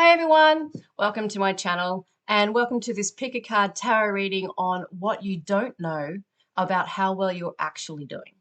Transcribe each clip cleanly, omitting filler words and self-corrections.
Hi everyone, welcome to my channel and welcome to this pick a card tarot reading on what you don't know about how well you're actually doing.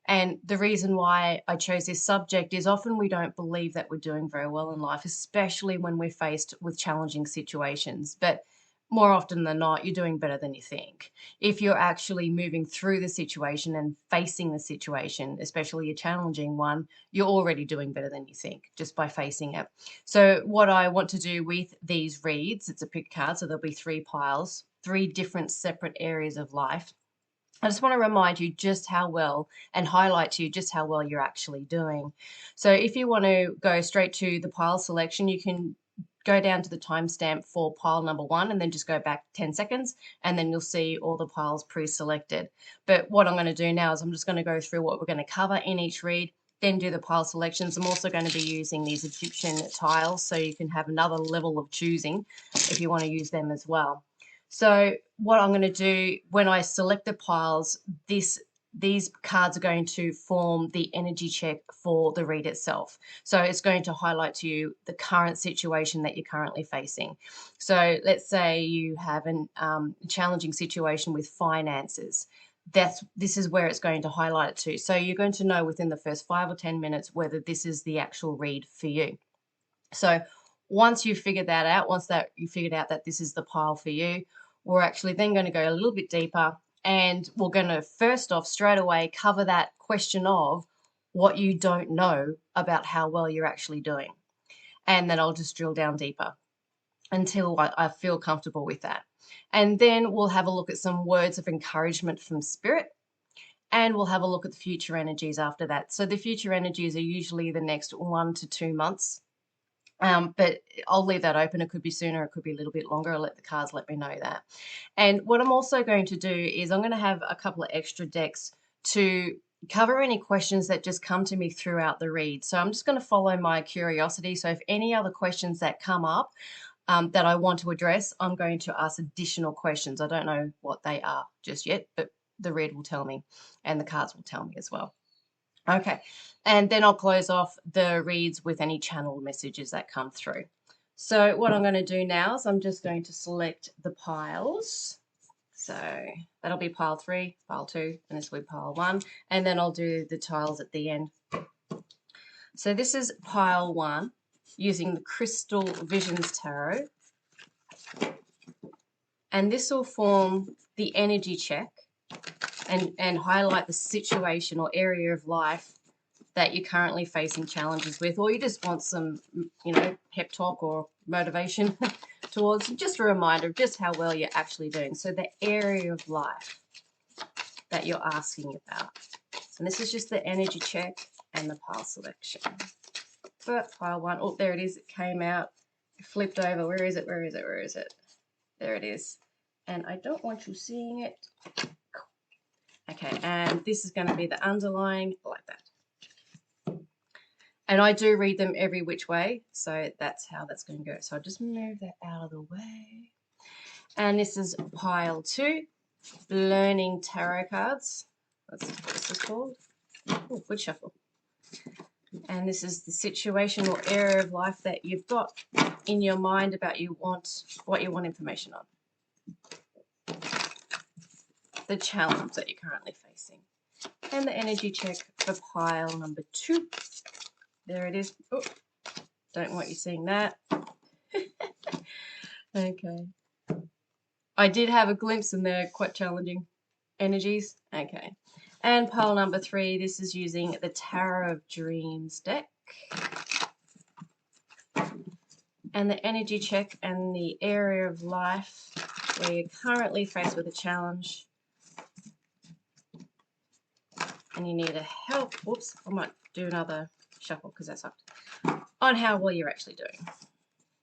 And the reason why I chose this subject is often we don't believe that we're doing very well in life, especially when we're faced with challenging situations. But more often than not, you're doing better than you think. If you're actually moving through the situation and facing the situation, especially a challenging one, you're already doing better than you think just by facing it. So what I want to do with these reads, it's a pick card, so there'll be 3 piles, 3 different separate areas of life. I just want to remind you just how well and highlight to you just how well you're actually doing. So if you want to go straight to the pile selection, you can go down to the timestamp for pile number 1 and then just go back 10 seconds and then you'll see all the piles pre-selected. But what I'm going to do now is I'm just going to go through what we're going to cover in each read, then do the pile selections. I'm also going to be using these Egyptian tiles so you can have another level of choosing if you want to use them as well. So what I'm going to do when I select the piles, these cards are going to form the energy check for the read itself. So it's going to highlight to you the current situation that you're currently facing. So let's say you have a challenging situation with finances. This is where it's going to highlight it to. So you're going to know within the first 5 or 10 minutes whether this is the actual read for you. So once you figure that out, you figured out that this is the pile for you, we're actually then going to go a little bit deeper and we're going to first off straight away cover that question of what you don't know about how well you're actually doing. And then I'll just drill down deeper until I feel comfortable with that. And then we'll have a look at some words of encouragement from spirit. And we'll have a look at the future energies after that. So the future energies are usually the next 1 to 2 months. But I'll leave that open. It could be sooner, it could be a little bit longer. I'll let the cards let me know that. And what I'm also going to do is I'm going to have a couple of extra decks to cover any questions that just come to me throughout the read. So I'm just going to follow my curiosity. So if any other questions that come up that I want to address, I'm going to ask additional questions. I don't know what they are just yet, but the read will tell me and the cards will tell me as well. Okay, and then I'll close off the reads with any channel messages that come through. So what I'm going to do now is I'm just going to select the piles. So that'll be pile 3, pile 2, and this will be pile 1. And then I'll do the tiles at the end. So this is pile 1 using the Crystal Visions Tarot. And this will form the energy check and highlight the situation or area of life that you're currently facing challenges with, or you just want some, pep talk or motivation towards, just a reminder of just how well you're actually doing. So the area of life that you're asking about. And this is just the energy check and the pile selection. But pile 1, oh, there it is. It came out, it flipped over. Where is it? Where is it? Where is it? There it is. And I don't want you seeing it. Okay, and this is going to be the underlying, like that. And I do read them every which way, so that's how that's going to go. So I'll just move that out of the way. And this is pile 2, learning tarot cards. That's what this is called. Oh, good shuffle. And this is the situation or area of life that you've got in your mind about what you want information on. The challenge that you're currently facing. And the energy check for pile number 2. There it is. Oh, don't want you seeing that. Okay. I did have a glimpse and they're quite challenging energies. Okay. And pile number 3, this is using the Tarot of Dreams deck. And the energy check and the area of life where you're currently faced with a challenge. And you need a help. Whoops, I might do another shuffle because that sucked. On how well you're actually doing.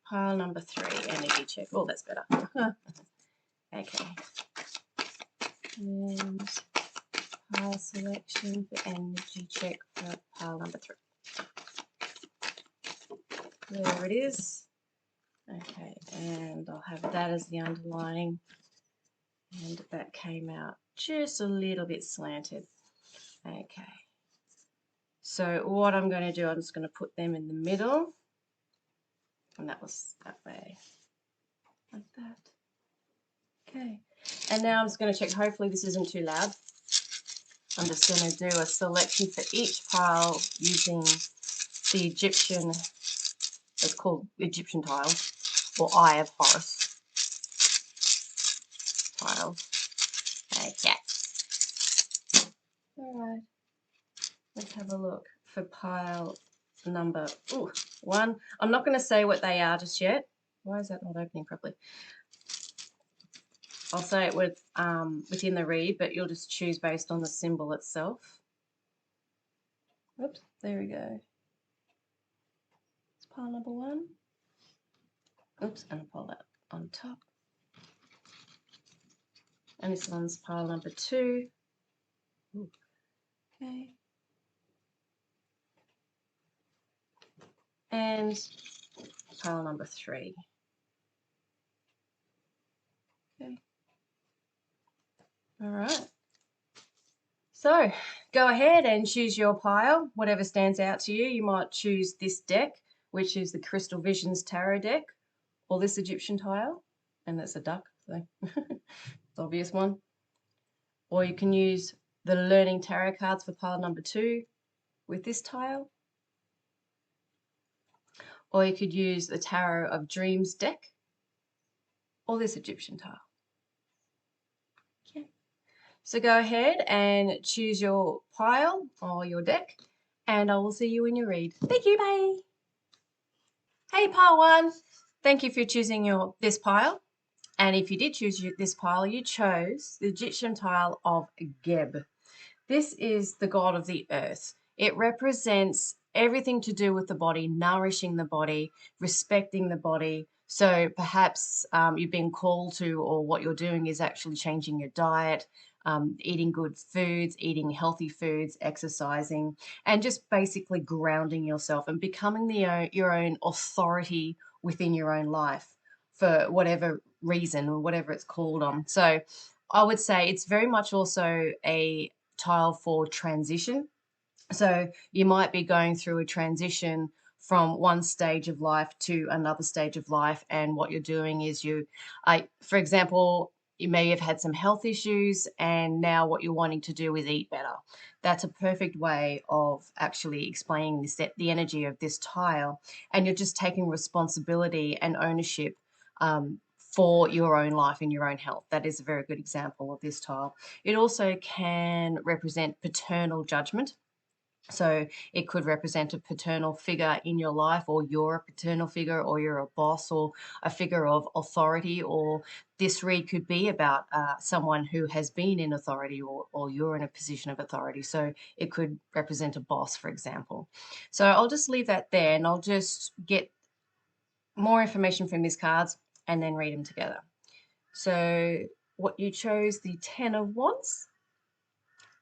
Pile number 3, energy check. Oh, that's better. Okay. And pile selection for energy check for pile number 3. There it is. Okay, and I'll have that as the underlining. And that came out just a little bit slanted. Okay. So what I'm going to do, I'm just going to put them in the middle. And that was that way, like that. Okay. And now I'm just going to check, hopefully this isn't too loud. I'm just going to do a selection for each pile using the Egyptian, it's called Egyptian tiles, or Eye of Horus tiles. Okay. Alright, let's have a look for pile number 1. I'm not going to say what they are just yet. Why is that not opening properly? I'll say it with within the read, but you'll just choose based on the symbol itself. Oops, there we go. It's pile number 1. Oops, and I'll pull that on top. And this one's pile number 2. Ooh. Okay. And pile number 3. Okay. All right. So go ahead and choose your pile, whatever stands out to you. You might choose this deck, which is the Crystal Visions Tarot deck, or this Egyptian tile, and that's a duck, so it's obvious one. Or you can use the Learning Tarot cards for pile number 2 with this tile. Or you could use the Tarot of Dreams deck, or this Egyptian tile. Okay. So go ahead and choose your pile or your deck, and I will see you in your read. Thank you, bye. Hey, pile 1, thank you for choosing this pile. And if you did choose this pile, you chose the Egyptian tile of Geb. This is the god of the earth. It represents everything to do with the body, nourishing the body, respecting the body. So perhaps you've been called to, or what you're doing is actually changing your diet, eating good foods, eating healthy foods, exercising, and just basically grounding yourself and becoming your own authority within your own life for whatever reason or whatever it's called on. So I would say it's very much also a tile for transition. So you might be going through a transition from one stage of life to another stage of life, and what you're doing is for example, you may have had some health issues, and now what you're wanting to do is eat better. That's a perfect way of actually explaining the energy of this tile, and you're just taking responsibility and ownership for your own life and your own health. That is a very good example of this tile. It also can represent paternal judgment. So it could represent a paternal figure in your life, or you're a paternal figure, or you're a boss, or a figure of authority, or this read could be about someone who has been in authority, or you're in a position of authority. So it could represent a boss, for example. So I'll just leave that there, and I'll just get more information from these cards and then read them together. So what you chose, the 10 of Wands.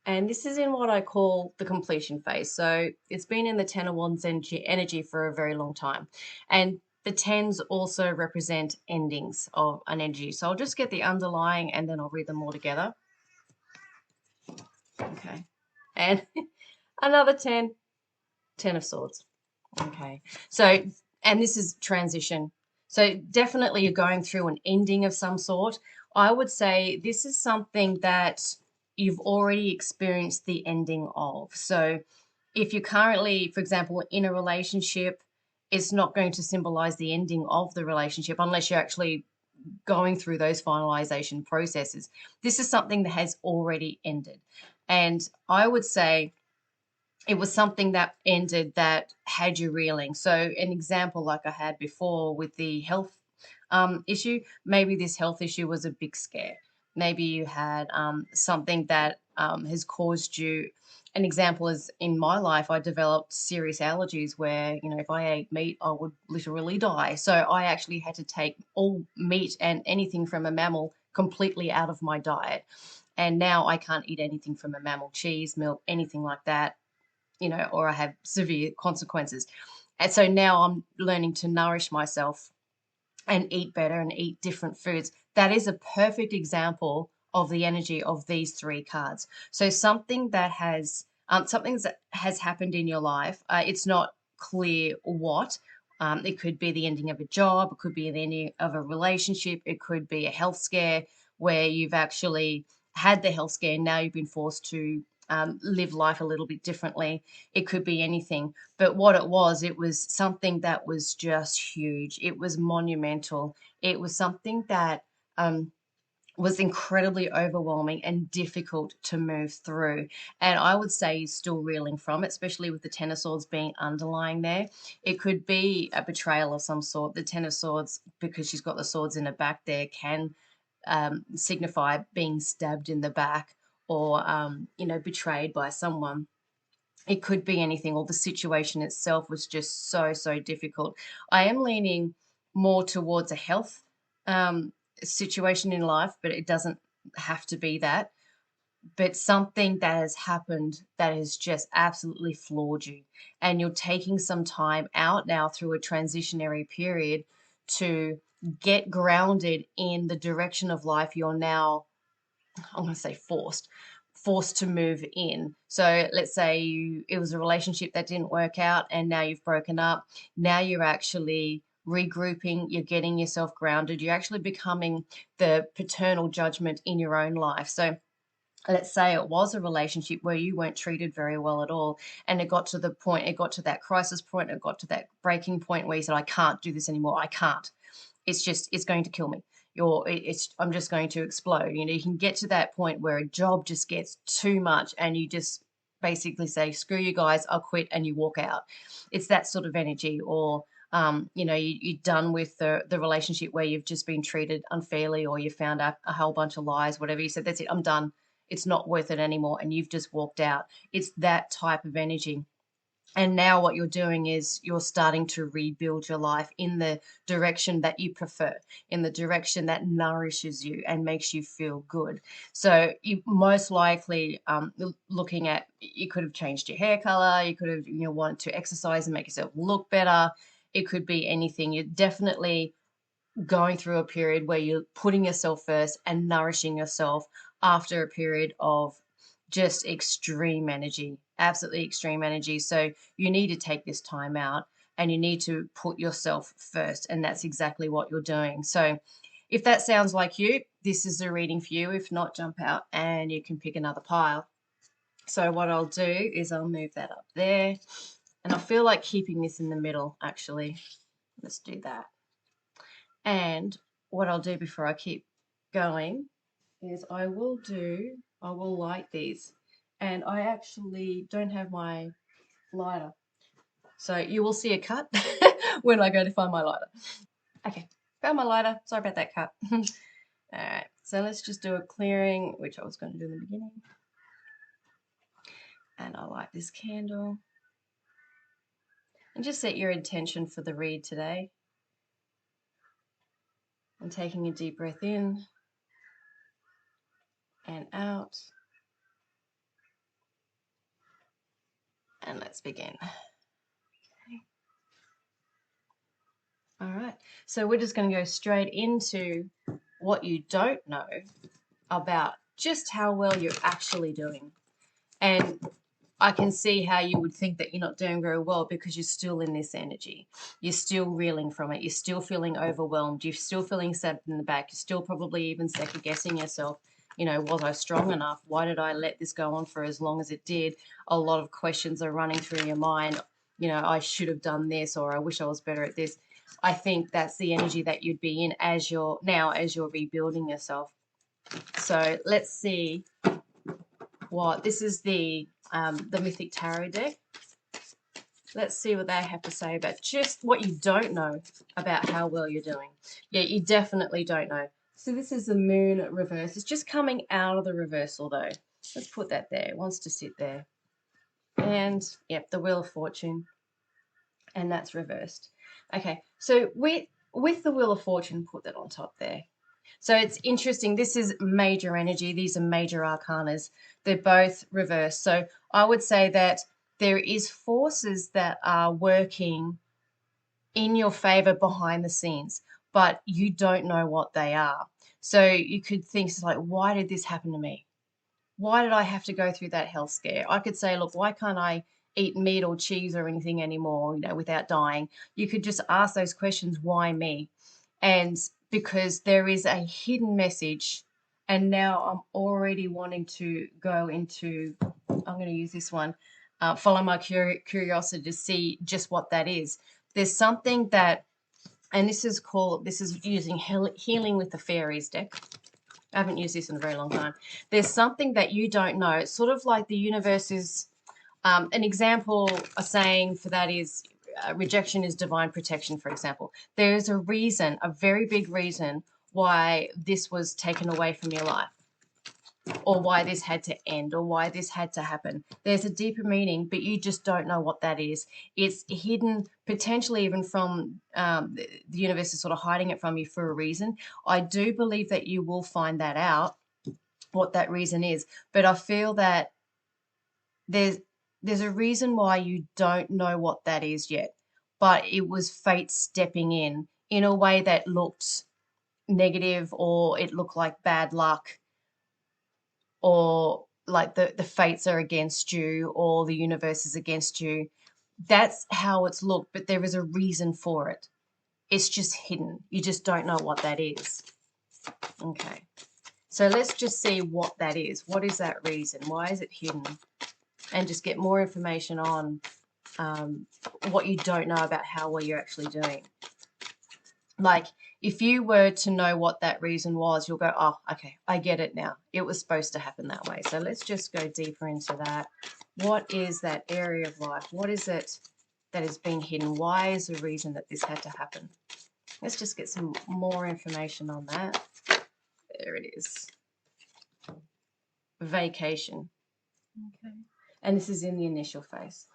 And this is in what I call the completion phase. So it's been in the 10 of Wands energy for a very long time. And the 10s also represent endings of an energy. So I'll just get the underlying and then I'll read them all together. Okay. And another 10, 10 of Swords. Okay. So, and this is transition. So definitely you're going through an ending of some sort. I would say this is something that you've already experienced the ending of. So if you're currently, for example, in a relationship, it's not going to symbolize the ending of the relationship unless you're actually going through those finalization processes. This is something that has already ended. And I would say it was something that ended that had you reeling. So an example like I had before with the health issue, maybe this health issue was a big scare. Maybe you had something that has caused you. An example is in my life, I developed serious allergies where, if I ate meat, I would literally die. So I actually had to take all meat and anything from a mammal completely out of my diet. And now I can't eat anything from a mammal, cheese, milk, anything like that, or I have severe consequences. And so now I'm learning to nourish myself and eat better and eat different foods. That is a perfect example of the energy of these 3 cards. So something that has happened in your life. It's not clear what. It could be the ending of a job. It could be the ending of a relationship. It could be a health scare where you've actually had the health scare. Now you've been forced to live life a little bit differently. It could be anything. But what it was something that was just huge. It was monumental. It was something that was incredibly overwhelming and difficult to move through. And I would say he's still reeling from it, especially with the Ten of Swords being underlying there. It could be a betrayal of some sort. The Ten of Swords, because she's got the swords in her back there, can signify being stabbed in the back or, betrayed by someone. It could be anything, or the situation itself was just so difficult. I am leaning more towards a health situation in life, but it doesn't have to be that. But something that has happened that has just absolutely floored you, and you're taking some time out now through a transitionary period to get grounded in the direction of life you're now, I'm going to say forced to move in. So let's say it was a relationship that didn't work out and now you've broken up. Now you're actually regrouping, you're getting yourself grounded, you're actually becoming the paternal judgment in your own life. So let's say it was a relationship where you weren't treated very well at all, and it got to that crisis point, it got to that breaking point where you said, I can't do this anymore, I can't. It's going to kill me. I'm just going to explode. You can get to that point where a job just gets too much and you just basically say, screw you guys, I'll quit, and you walk out. It's that sort of energy. Or you're done with the relationship where you've just been treated unfairly, or you found out a whole bunch of lies, whatever. You said, that's it, I'm done. It's not worth it anymore. And you've just walked out. It's that type of energy. And now what you're doing is you're starting to rebuild your life in the direction that you prefer, in the direction that nourishes you and makes you feel good. So you most likely looking at, you could have changed your hair color, you could have wanted to exercise and make yourself look better. It could be anything. You're definitely going through a period where you're putting yourself first and nourishing yourself after a period of just extreme energy, absolutely extreme energy. So you need to take this time out and you need to put yourself first. And that's exactly what you're doing. So if that sounds like you, this is a reading for you. If not, jump out and you can pick another pile. So what I'll do is I'll move that up there. And I feel like keeping this in the middle, actually. Let's do that. And what I'll do before I keep going is I will light these. And I actually don't have my lighter. So you will see a cut when I go to find my lighter. Okay, found my lighter. Sorry about that cut. All right, so let's just do a clearing, which I was going to do in the beginning. And I'll light this candle. And just set your intention for the read today. And taking a deep breath in and out. And let's begin. Okay. All right, so we're just going to go straight into what you don't know about just how well you're actually doing. And I can see how you would think that you're not doing very well because you're still in this energy. You're still reeling from it. You're still feeling overwhelmed. You're still feeling stabbed in the back. You're still probably even second guessing yourself. Was I strong enough? Why did I let this go on for as long as it did? A lot of questions are running through your mind. I should have done this, or I wish I was better at this. I think that's the energy that you'd be in as you're rebuilding yourself. So let's see what this is, the Mythic Tarot deck. Let's see what they have to say about just what you don't know about how well you're doing. Yeah, you definitely don't know. So this is the Moon reverse. It's just coming out of the reversal though. Let's put that there. It wants to sit there. And yep, the Wheel of Fortune. And that's reversed. Okay, so with the Wheel of Fortune, put that on top there. So it's interesting. This is major energy. These are major arcanas. They're both reversed. So I would say that there is forces that are working in your favor behind the scenes, but you don't know what they are. So you could think, like, why did this happen to me? Why did I have to go through that health scare? I could say, look, why can't I eat meat or cheese or anything anymore, without dying, you could just ask those questions, why me? And because there is a hidden message, and now I'm already wanting to go into, I'm going to use this one, follow my curiosity to see just what that is. There's something that, and this is using Healing with the Fairies deck. I haven't used this in a very long time. There's something that you don't know. It's sort of like the universe is, an example, a saying for that is, rejection is divine protection, for example. There's a reason, a very big reason, why this was taken away from your life, or why this had to end, or why this had to happen. There's a deeper meaning, but you just don't know what that is. It's hidden, potentially even from the universe is sort of hiding it from you for a reason. I do believe that you will find that out, what that reason is. But I feel that there's a reason why you don't know what that is yet. But it was fate stepping in a way that looked negative, or it looked like bad luck, or like the fates are against you, or the universe is against you. That's how it's looked, but there is a reason for it. It's just hidden. You just don't know what that is. Okay. So let's just see what that is. What is that reason? Why is it hidden? And just get more information on what you don't know about how well you're actually doing. Like, if you were to know what that reason was, you'll go, oh, okay, I get it now. It was supposed to happen that way. So let's just go deeper into that. What is that area of life? What is it that has been hidden? Why is the reason that this had to happen? Let's just get some more information on that. There it is. Vacation. Okay. And this is in the initial phase.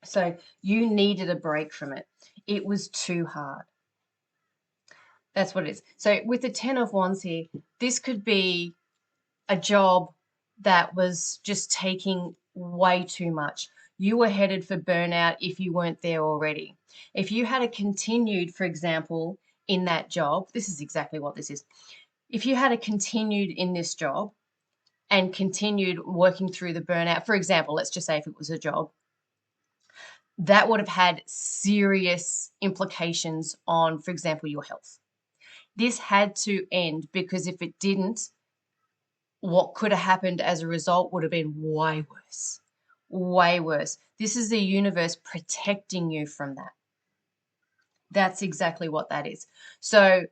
So you needed a break from it. It was too hard. That's what it is. So with the 10 of Wands here, this could be a job that was just taking way too much. You were headed for burnout if you weren't there already. If you had continued, for example, in that job, this is exactly what this is. If you had continued in this job and continued working through the burnout, for example, let's just say if it was a job, that would have had serious implications on, for example, your health. This had to end, because if it didn't, what could have happened as a result would have been way worse. Way worse. This is the universe protecting you from that. That's exactly what that is. So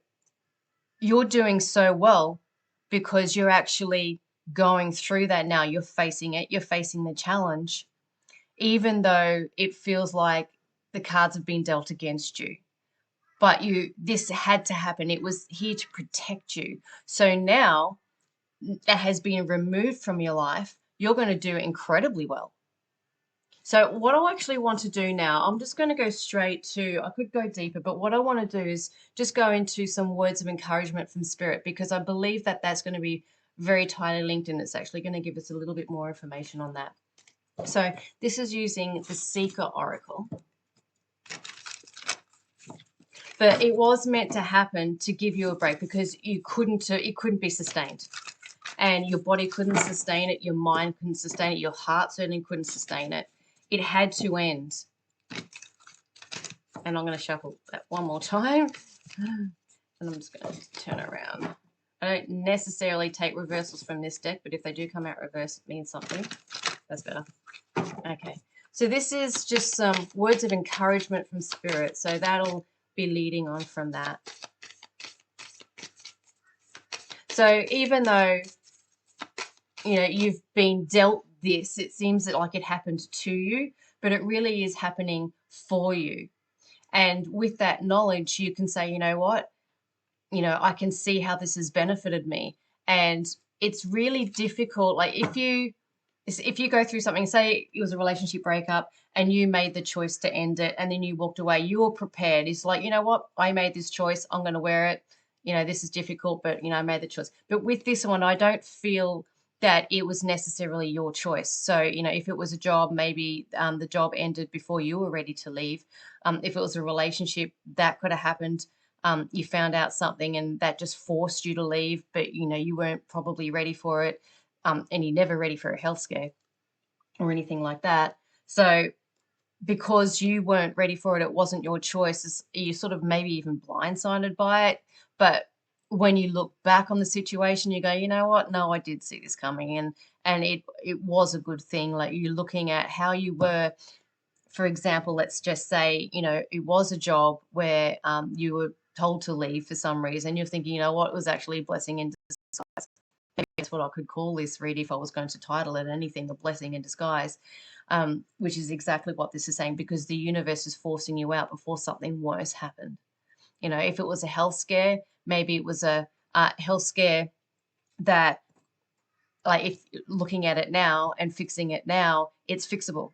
you're doing so well because you're actually going through that now. You're facing it. You're facing the challenge, even though it feels like the cards have been dealt against you. But this had to happen. It was here to protect you. So now that has been removed from your life, you're going to do incredibly well. So what I actually want to do now, I'm just going to go straight to, I could go deeper, but what I want to do is just go into some words of encouragement from Spirit, because I believe that that's going to be very tightly linked, and it's actually going to give us a little bit more information on that. So this is using the Seeker Oracle. But it was meant to happen to give you a break, because it couldn't be sustained. And your body couldn't sustain it, your mind couldn't sustain it, your heart certainly couldn't sustain it. It had to end. And I'm going to shuffle that one more time. And I'm just going to turn around. I don't necessarily take reversals from this deck, but if they do come out reverse, it means something. That's better. Okay. So this is just some words of encouragement from Spirit. So that'll be leading on from that. So even though, you've been dealt this, it seems that like it happened to you, but it really is happening for you. And with that knowledge, you can say, you know what, I can see how this has benefited me. And it's really difficult. Like if you go through something, say it was a relationship breakup and you made the choice to end it, and then you walked away, you were prepared. It's like, you know what, I made this choice, I'm going to wear it. This is difficult, but, I made the choice. But with this one, I don't feel that it was necessarily your choice. So, if it was a job, maybe the job ended before you were ready to leave. If it was a relationship, that could have happened. You found out something and that just forced you to leave, but, you weren't probably ready for it. And you're never ready for a health scare or anything like that. So because you weren't ready for it, it wasn't your choice. You sort of maybe even blindsided by it. But when you look back on the situation, you go, you know what? No, I did see this coming, and it was a good thing. Like, you're looking at how you were. For example, let's just say, it was a job where you were told to leave for some reason. You're thinking, you know what, it was actually a blessing in disguise. Maybe that's what I could call this read if I was going to title it anything, a blessing in disguise, which is exactly what this is saying, because the universe is forcing you out before something worse happened. If it was a health scare, maybe it was a health scare that, like, if looking at it now and fixing it now, it's fixable.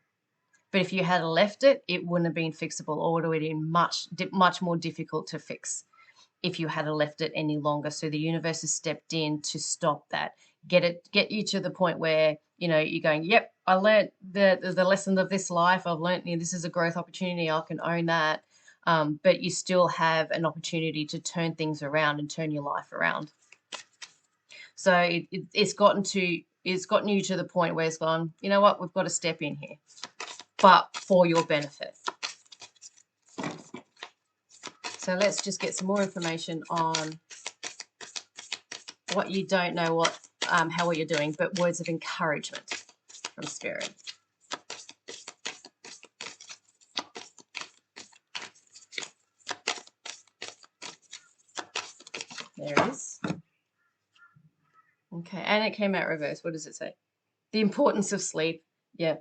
But if you had left it, it wouldn't have been fixable, or it would have been much more difficult to fix if you had left it any longer. So the universe has stepped in to stop that, get you to the point where you're going, yep, I learned the lesson of this life. I've learned this is a growth opportunity. I can own that. But you still have an opportunity to turn things around and turn your life around. So it's gotten you to the point where it's gone, you know what, we've got to step in here, but for your benefit. So let's just get some more information on what you don't know, how what you're doing, but words of encouragement from Spirit. There it is. Okay, and it came out reverse. What does it say? The importance of sleep. Yeah,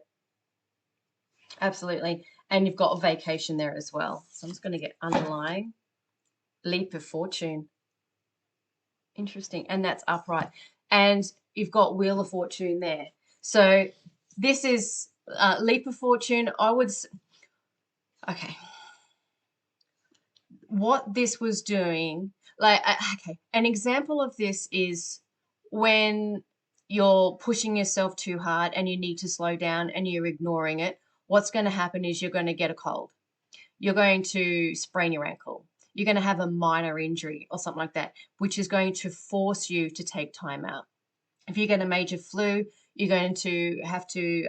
absolutely. And you've got a vacation there as well. So I'm just going to get underlying leap of fortune. Interesting. And that's upright. And you've got wheel of fortune there. So this is leap of fortune. Okay. What this was doing, okay, an example of this is when you're pushing yourself too hard and you need to slow down and you're ignoring it. What's going to happen is you're going to get a cold. You're going to sprain your ankle. You're going to have a minor injury or something like that, which is going to force you to take time out. If you get a major flu, you're going to have to,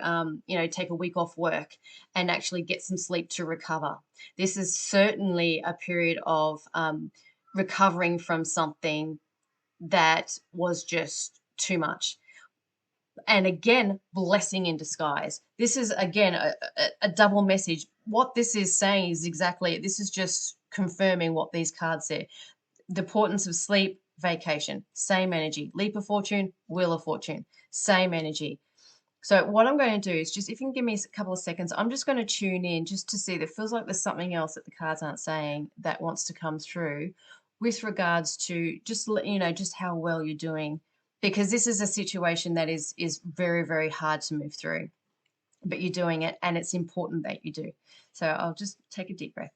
take a week off work and actually get some sleep to recover. This is certainly a period of recovering from something that was just too much. And again, blessing in disguise. This is, again, a double message. What this is saying is this is just confirming what these cards say. The importance of sleep, vacation, same energy. Leap of fortune, wheel of fortune, same energy. So what I'm going to do is just, if you can give me a couple of seconds, I'm just going to tune in just to see. There feels like there's something else that the cards aren't saying that wants to come through with regards to just how well you're doing, because this is a situation that is very, very hard to move through, but you're doing it, and it's important that you do. So I'll just take a deep breath.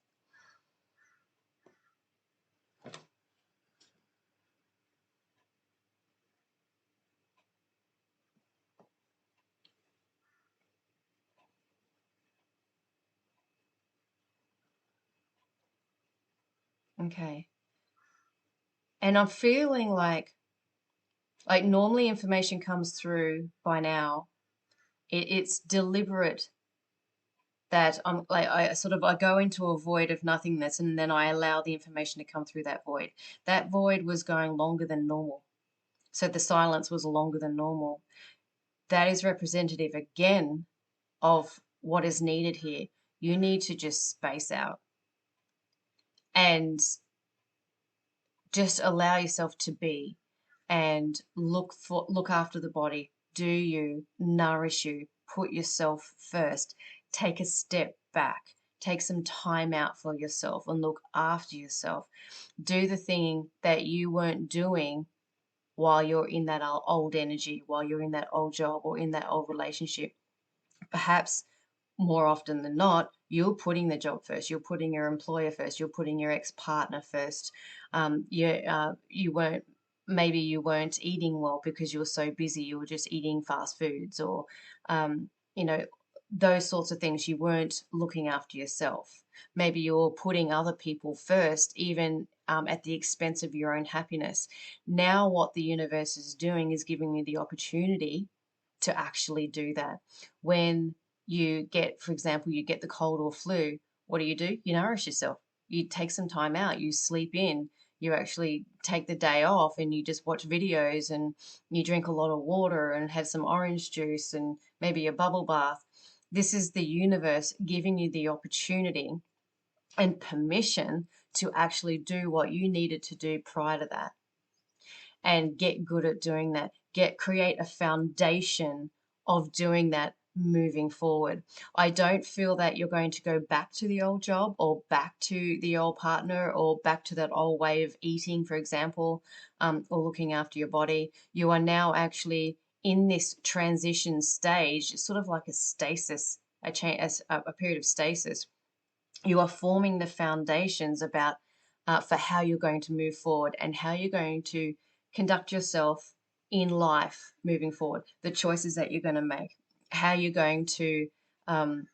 Okay. And I'm feeling like normally information comes through by now. It's deliberate that I go into a void of nothingness, and then I allow the information to come through that void. That void was going longer than normal. So the silence was longer than normal. That is representative again of what is needed here. You need to just space out and just allow yourself to be, and look after the body. Do you nourish you? Put yourself first. Take a step back. Take some time out for yourself and look after yourself. Do the thing that you weren't doing while you're in that old energy, while you're in that old job or in that old relationship. Perhaps more often than not, you're putting the job first. You're putting your employer first. You're putting your ex-partner first. You weren't eating well because you were so busy. You were just eating fast foods, or those sorts of things. You weren't looking after yourself. Maybe you're putting other people first, even at the expense of your own happiness. Now what the universe is doing is giving you the opportunity to actually do that. When you get, for example, you get the cold or flu, what do? You nourish yourself. You take some time out, you sleep in, you actually take the day off and you just watch videos and you drink a lot of water and have some orange juice and maybe a bubble bath. This is the universe giving you the opportunity and permission to actually do what you needed to do prior to that and get good at doing that. Create a foundation of doing that moving forward. I don't feel that you're going to go back to the old job or back to the old partner or back to that old way of eating, for example, or looking after your body. You are now actually in this transition stage, sort of like a stasis, a period of stasis. You are forming the foundations about for how you're going to move forward and how you're going to conduct yourself in life moving forward, the choices that you're going to make, how you're going to um,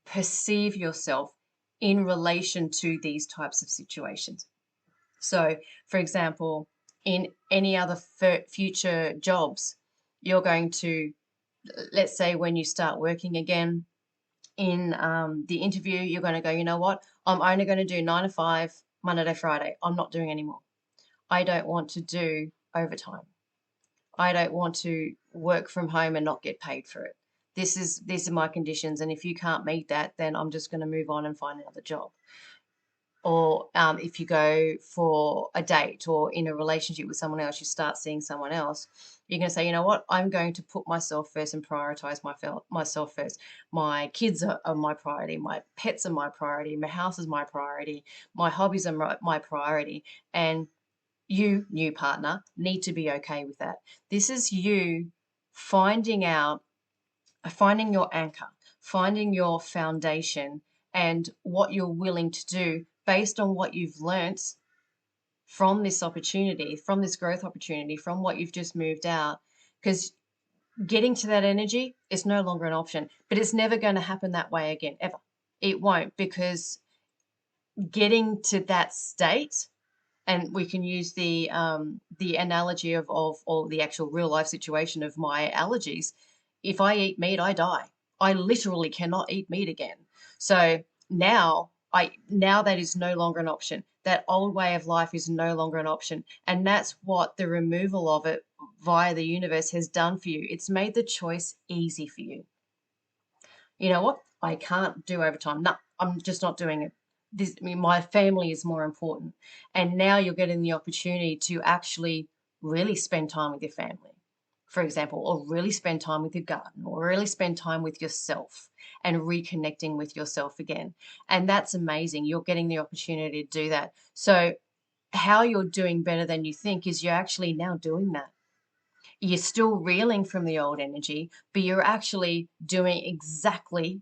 perceive yourself in relation to these types of situations. So, for example, in any other future jobs, you're going to, let's say when you start working again, in the interview, you're going to go, you know what? I'm only going to do 9 to 5, Monday to Friday. I'm not doing anymore. I don't want to do overtime. I don't want to work from home and not get paid for it. These are my conditions, and if you can't meet that, then I'm just going to move on and find another job. Or if you go for a date or in a relationship with someone else, you start seeing someone else, you're going to say, you know what, I'm going to put myself first and prioritize myself first. My kids are my priority. My pets are my priority. My house is my priority. My hobbies are my priority. And you, new partner, need to be okay with that. This is you finding your anchor, finding your foundation and what you're willing to do based on what you've learnt from this opportunity, from this growth opportunity, from what you've just moved out. Because getting to that energy is no longer an option, but it's never going to happen that way again, ever. It won't, because getting to that state, and we can use the analogy of or the actual real life situation of my allergies. If I eat meat, I die. I literally cannot eat meat again. So now that is no longer an option. That old way of life is no longer an option. And that's what the removal of it via the universe has done for you. It's made the choice easy for you. You know what? I can't do overtime. No, I'm just not doing it. My family is more important. And now you're getting the opportunity to actually really spend time with your family, for example, or really spend time with your garden, or really spend time with yourself and reconnecting with yourself again. And that's amazing. You're getting the opportunity to do that. So how you're doing better than you think is you're actually now doing that. You're still reeling from the old energy, but you're actually doing exactly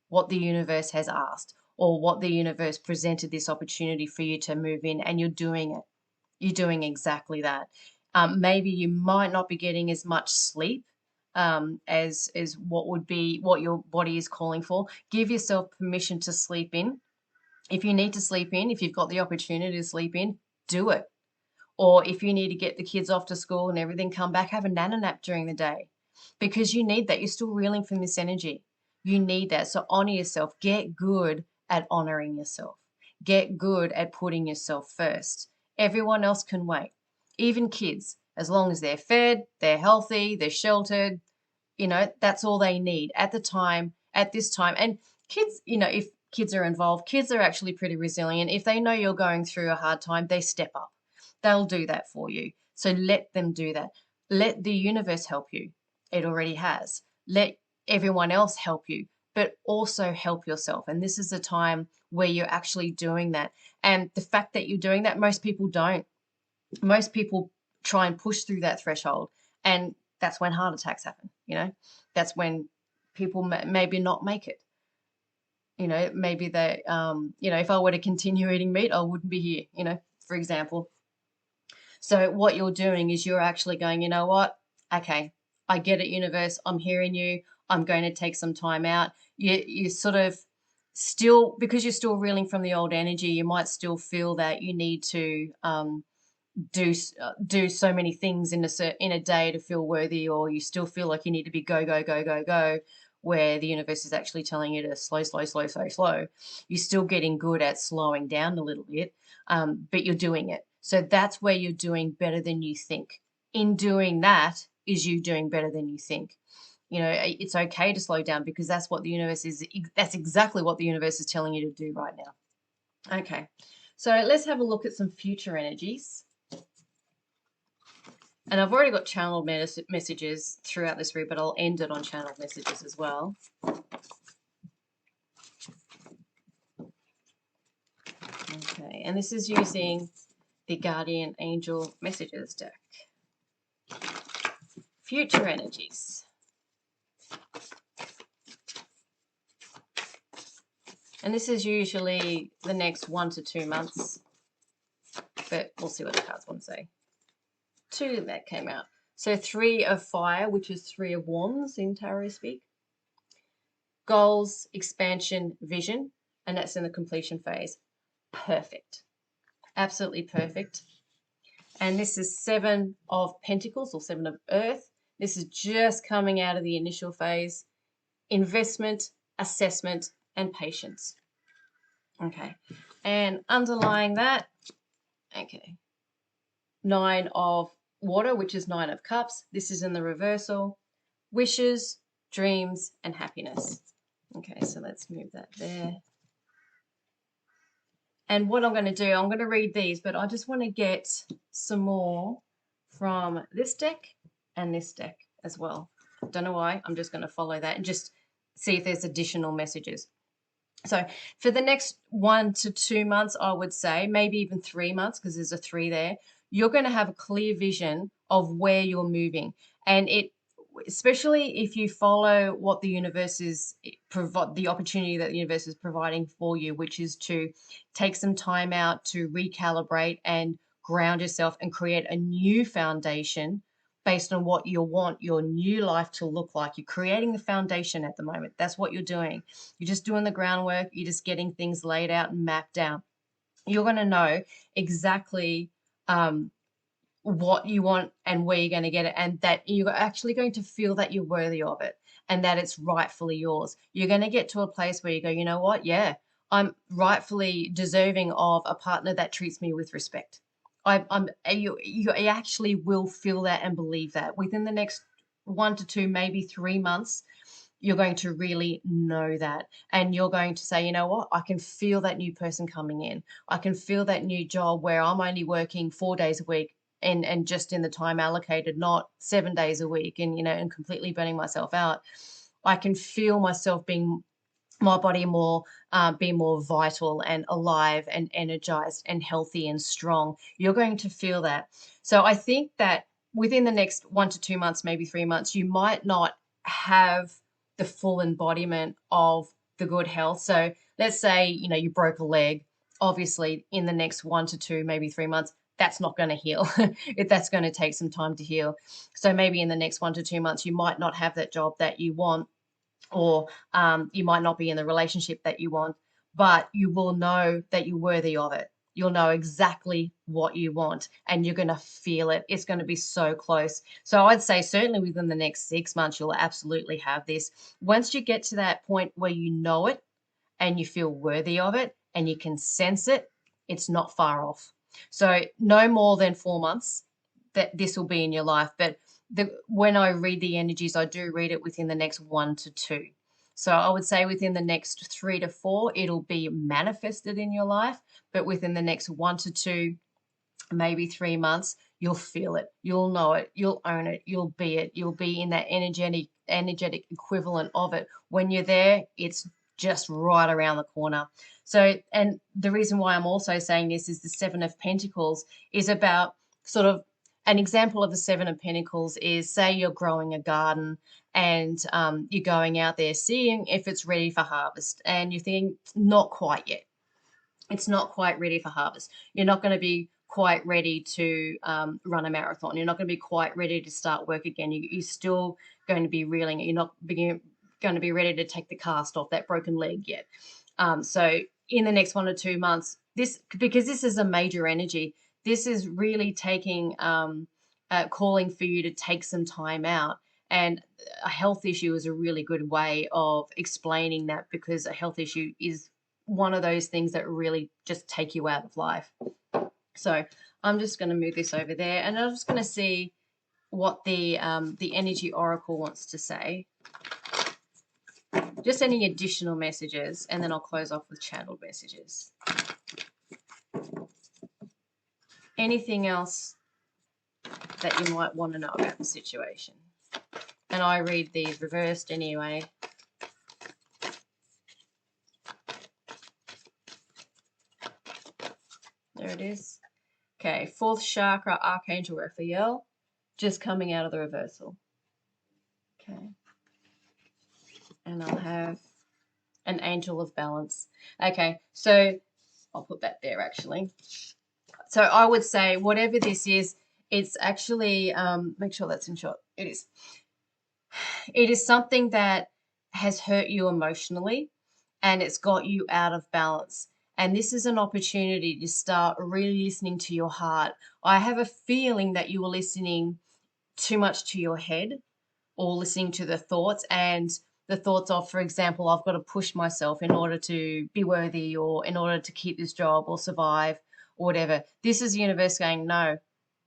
what the universe has asked, or what the universe presented this opportunity for you to move in, and you're doing it. You're doing exactly that. Maybe you might not be getting as much sleep as what your body is calling for. Give yourself permission to sleep in. If you need to sleep in, if you've got the opportunity to sleep in, do it. Or if you need to get the kids off to school and everything, come back, have a nana nap during the day, because you need that. You're still reeling from this energy. You need that. So honor yourself. Get good at honoring yourself. Get good at putting yourself first. Everyone else can wait. Even kids, as long as they're fed, they're healthy, they're sheltered, that's all they need at this time. And kids, if kids are involved, kids are actually pretty resilient. If they know you're going through a hard time, they step up. They'll do that for you. So let them do that. Let the universe help you. It already has. Let everyone else help you, but also help yourself. And this is a time where you're actually doing that. And the fact that you're doing that, most people don't. Most people try and push through that threshold. And that's when heart attacks happen. That's when people maybe not make it. Maybe they, if I were to continue eating meat, I wouldn't be here, for example. So what you're doing is you're actually going, you know what? Okay, I get it, universe. I'm hearing you. I'm going to take some time out. You sort of still, because you're still reeling from the old energy, you might still feel that you need to do so many things in a day to feel worthy, or you still feel like you need to be go go go go go, where the universe is actually telling you to slow slow slow slow slow. You're still getting good at slowing down a little bit, but you're doing it. So that's where you're doing better than you think. In doing that is you doing better than you think. It's okay to slow down, because that's what the universe is. That's exactly what the universe is telling you to do right now. Okay, so let's have a look at some future energies. And I've already got channeled messages throughout this read, but I'll end it on channeled messages as well. Okay, and this is using the Guardian Angel Messages deck. Future energies. And this is usually the next 1 to 2 months, but we'll see what the cards want to say. 2 that came out. So 3 of Fire, which is 3 of Wands in tarot speak. Goals, expansion, vision, and that's in the completion phase. Perfect. Absolutely perfect. And this is 7 of Pentacles, or 7 of Earth. This is just coming out of the initial phase. Investment, assessment, and patience. Okay. And underlying that, okay, 9 of Water, which is 9 of Cups. This is in the reversal. Wishes, dreams, and happiness. Okay, so let's move that there. And what I'm going to do, I'm going to read these, but I just want to get some more from this deck and this deck as well. Don't know why. I'm just going to follow that and just see if there's additional messages. So for the next 1 to 2 months, I would say, maybe even 3 months, because there's a 3 there, you're going to have a clear vision of where you're moving. And especially if you follow what the universe is, the opportunity that the universe is providing for you, which is to take some time out to recalibrate and ground yourself and create a new foundation based on what you want your new life to look like. You're creating the foundation at the moment. That's what you're doing. You're just doing the groundwork. You're just getting things laid out and mapped out. You're going to know exactly what you want and where you're going to get it, and that you're actually going to feel that you're worthy of it and that it's rightfully yours. You're going to get to a place where you go, you know what? Yeah, I'm rightfully deserving of a partner that treats me with respect. You actually will feel that and believe that within the next 1 to 2, maybe 3 months. You're going to really know that, and you're going to say, you know what, I can feel that new person coming in. I can feel that new job where I'm only working 4 days a week and just in the time allocated, not 7 days a week, and completely burning myself out. I can feel myself my body being more vital and alive and energized and healthy and strong. You're going to feel that. So I think that within the next 1 to 2 months, maybe 3 months, you might not have the full embodiment of the good health. So let's say, you broke a leg. Obviously, in the next 1 to 2, maybe 3 months, that's not going to heal. That's going to take some time to heal. So maybe in the next 1 to 2 months, you might not have that job that you want, or you might not be in the relationship that you want, but you will know that you're worthy of it. You'll know exactly what you want, and you're going to feel it. It's going to be so close. So I'd say certainly within the next 6 months, you'll absolutely have this. Once you get to that point where you know it and you feel worthy of it and you can sense it, it's not far off. So no more than 4 months that this will be in your life. But when I read the energies, I do read it within the next 1 to 2. So I would say within the next 3 to 4, it'll be manifested in your life. But within the next 1 to 2, maybe 3 months, you'll feel it. You'll know it. You'll own it. You'll be it. You'll be in that energetic equivalent of it. When you're there, it's just right around the corner. So, and the reason why I'm also saying this is the 7 of Pentacles is about sort of an example of the 7 of Pentacles is, say you're growing a garden and you're going out there seeing if it's ready for harvest, and you're thinking, not quite yet. It's not quite ready for harvest. You're not going to be quite ready to run a marathon. You're not going to be quite ready to start work again. You're still going to be reeling. You're not going to be ready to take the cast off that broken leg yet. So in the next 1 or 2 months, because this is a major energy, This is really taking, calling for you to take some time out. And a health issue is a really good way of explaining that, because a health issue is one of those things that really just take you out of life. So I'm just going to move this over there, and I'm just going to see what the energy oracle wants to say. Just any additional messages, and then I'll close off with channeled messages. Anything else that you might want to know about the situation? And I read these reversed anyway. There it is. Okay, fourth chakra, Archangel Raphael, just coming out of the reversal. Okay. And I'll have an Angel of Balance. Okay, so I'll put that there actually. So I would say whatever this is, it's actually, make sure that's in shot. It is. It is something that has hurt you emotionally, and it's got you out of balance. And this is an opportunity to start really listening to your heart. I have a feeling that you were listening too much to your head, or listening to the thoughts, and the thoughts of, for example, I've got to push myself in order to be worthy, or in order to keep this job or survive or whatever. This is the universe saying, no,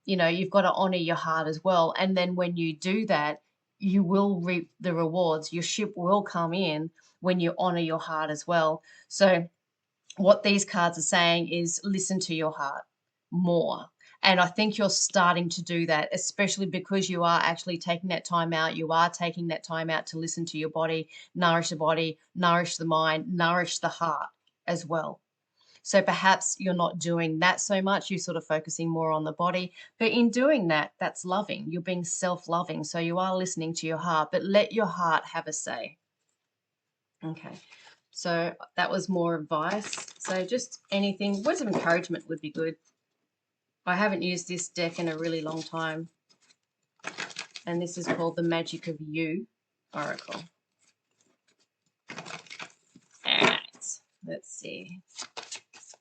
you've got to honor your heart as well. And then when you do that, you will reap the rewards. Your ship will come in when you honor your heart as well. So what these cards are saying is listen to your heart more. And I think you're starting to do that, especially because you are actually taking that time out. You are taking that time out to listen to your body, nourish the mind, nourish the heart as well. So perhaps you're not doing that so much. You're sort of focusing more on the body. But in doing that, that's loving. You're being self-loving. So you are listening to your heart, but let your heart have a say. Okay. So that was more advice. So just anything, words of encouragement would be good. I haven't used this deck in a really long time. And this is called the Magic of You Oracle. All right. Let's see.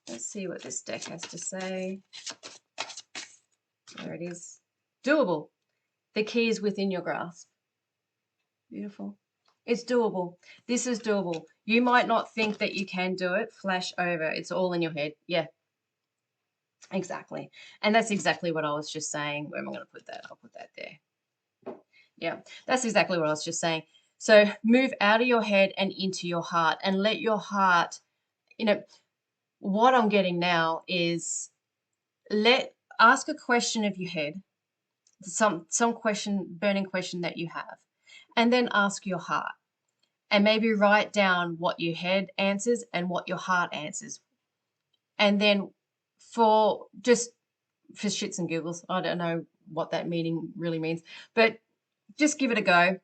Let's see what this deck has to say. There it is. Doable. The key is within your grasp. Beautiful. It's doable. This is doable. You might not think that you can do it. Flash over. It's all in your head. Yeah. Exactly. And that's exactly what I was just saying. Where am I going to put that? I'll put that there. Yeah. That's exactly what I was just saying. So move out of your head and into your heart, and let your heart, what I'm getting now is ask a question of your head, some question, burning question that you have, and then ask your heart, and maybe write down what your head answers and what your heart answers. And then for shits and giggles, I don't know what that meaning really means, but just give it a go.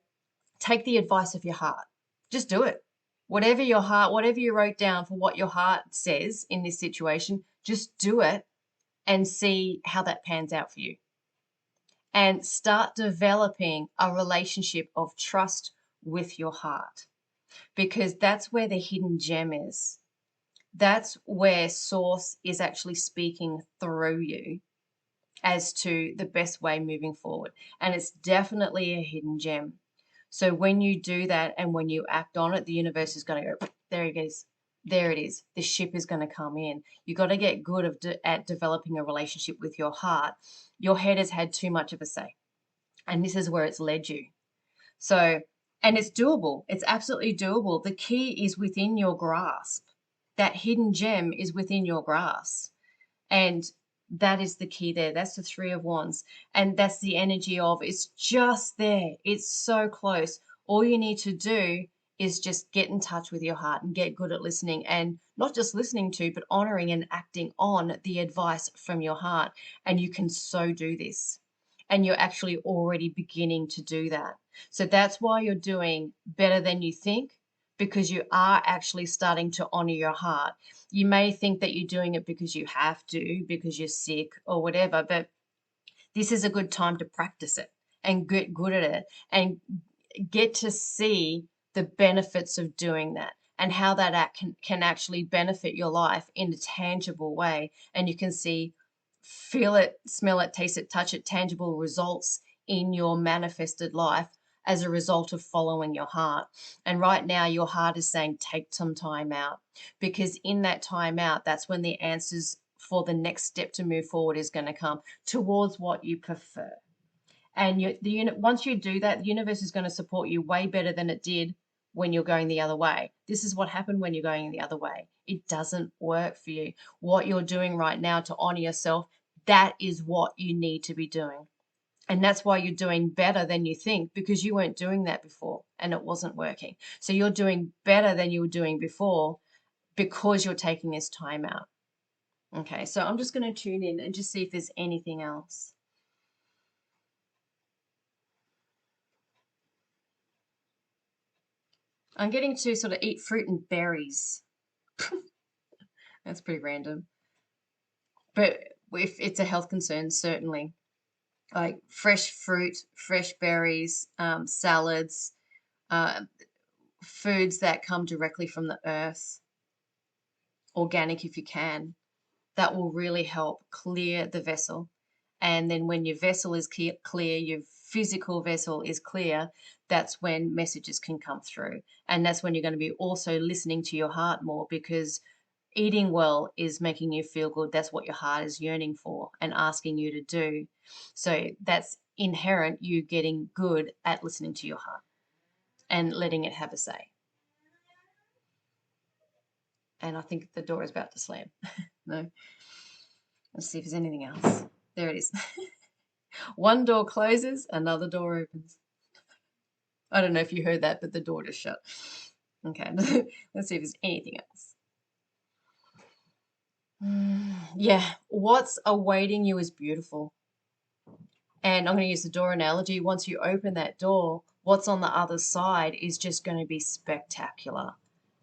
Take the advice of your heart. Just do it. Whatever you wrote down for what your heart says in this situation, just do it and see how that pans out for you. And start developing a relationship of trust with your heart, because that's where the hidden gem is. That's where Source is actually speaking through you as to the best way moving forward. And it's definitely a hidden gem. So when you do that and when you act on it, the universe is going to go, there it is. There it is. The ship is going to come in. You got to get good at developing a relationship with your heart. Your head has had too much of a say, and this is where it's led you. So, and it's doable. It's absolutely doable. The key is within your grasp. That hidden gem is within your grasp. And that is the key there. That's the Three of Wands. And that's the energy of it's just there. It's so close. All you need to do is just get in touch with your heart and get good at listening, and not just listening to, but honoring and acting on the advice from your heart. And you can so do this. And you're actually already beginning to do that. So that's why you're doing better than you think, because you are actually starting to honor your heart. You may think that you're doing it because you have to, because you're sick or whatever, but this is a good time to practice it and get good at it and get to see the benefits of doing that, and how that can actually benefit your life in a tangible way. And you can see feel it, smell it, taste it, touch it, tangible results in your manifested life as a result of following your heart. And right now, your heart is saying, take some time out, because in that time out, that's when the answers for the next step to move forward is going to come towards what you prefer. And once you do that, the universe is going to support you way better than it did when you're going the other way. This is what happened when you're going the other way. It doesn't work for you. What you're doing right now to honor yourself, that is what you need to be doing. And that's why you're doing better than you think, because you weren't doing that before and it wasn't working. So you're doing better than you were doing before because you're taking this time out. Okay, so I'm just going to tune in and just see if there's anything else. I'm getting to sort of eat fruit and berries. That's pretty random. But if it's a health concern, certainly. Like fresh fruit, fresh berries, salads, uh, foods that come directly from the earth, organic if you can, that will really help clear the vessel. And then when your vessel is clear, your physical vessel is clear, that's when messages can come through. And that's when you're going to be also listening to your heart more, because eating well is making you feel good. That's what your heart is yearning for and asking you to do. So that's inherent, you getting good at listening to your heart and letting it have a say. And I think the door is about to slam. No. Let's see if there's anything else. There it is. One door closes, another door opens. I don't know if you heard that, but the door just shut. Okay, let's see if there's anything else. Yeah, what's awaiting you is beautiful. And I'm going to use the door analogy. Once you open that door, what's on the other side is just going to be spectacular.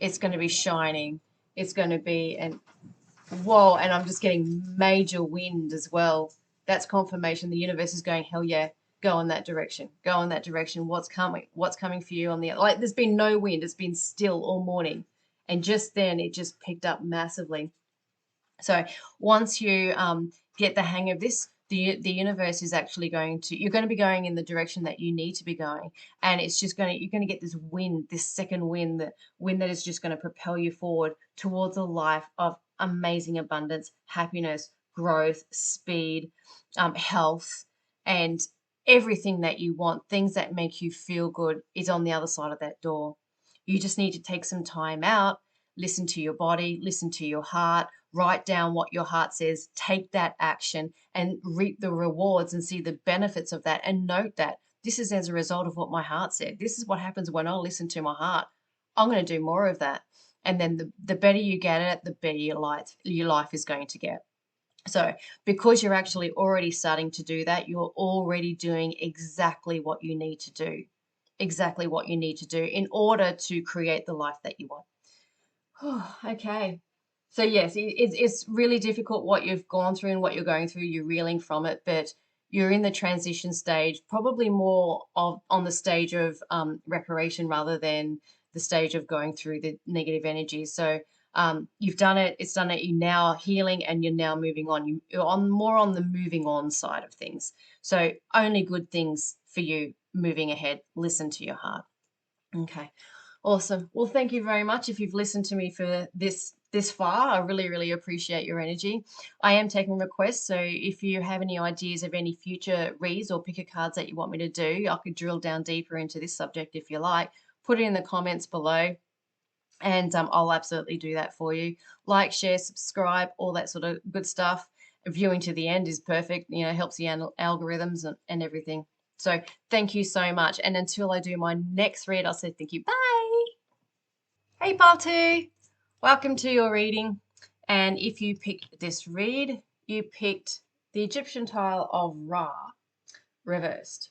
It's going to be shining. It's going to be, and whoa, and I'm just getting major wind as well. That's confirmation. The universe is going, hell yeah, go in that direction. Go in that direction. What's coming? What's coming for you on the, like, there's been no wind. It's been still all morning. And just then it just picked up massively. So once you get the hang of this, the universe is actually going to, you're going to be going in the direction that you need to be going. And it's just going to, you're going to get this wind, this second wind, the wind that is just going to propel you forward towards a life of amazing abundance, happiness, growth, speed, health, and everything that you want, things that make you feel good, is on the other side of that door. You just need to take some time out, listen to your body, listen to your heart, write down what your heart says, take that action and reap the rewards and see the benefits of that, and note that this is as a result of what my heart said. This is what happens when I listen to my heart. I'm going to do more of that. And then the better you get at it, the better your life is going to get. So because you're actually already starting to do that, you're already doing exactly what you need to do. Exactly what you need to do in order to create the life that you want. Okay. So yes, it's really difficult what you've gone through and what you're going through. You're reeling from it, but you're in the transition stage, probably more on the stage of reparation rather than the stage of going through the negative energy. So you've done it, it's done it, you're now healing and you're now moving on. You're more on the moving on side of things. So only good things for you moving ahead. Listen to your heart. Okay. Awesome. Well, thank you very much. If you've listened to me for this far, I really, really appreciate your energy. I am taking requests, so if you have any ideas of any future reads or picker cards that you want me to do, I could drill down deeper into this subject if you like. Put it in the comments below, and I'll absolutely do that for you. Like, share, subscribe, all that sort of good stuff. Viewing to the end is perfect. You know, helps the algorithms and everything. So thank you so much. And until I do my next read, I'll say thank you. Bye. Hey, part two. Welcome to your reading. And if you picked this read, you picked the Egyptian tile of Ra reversed.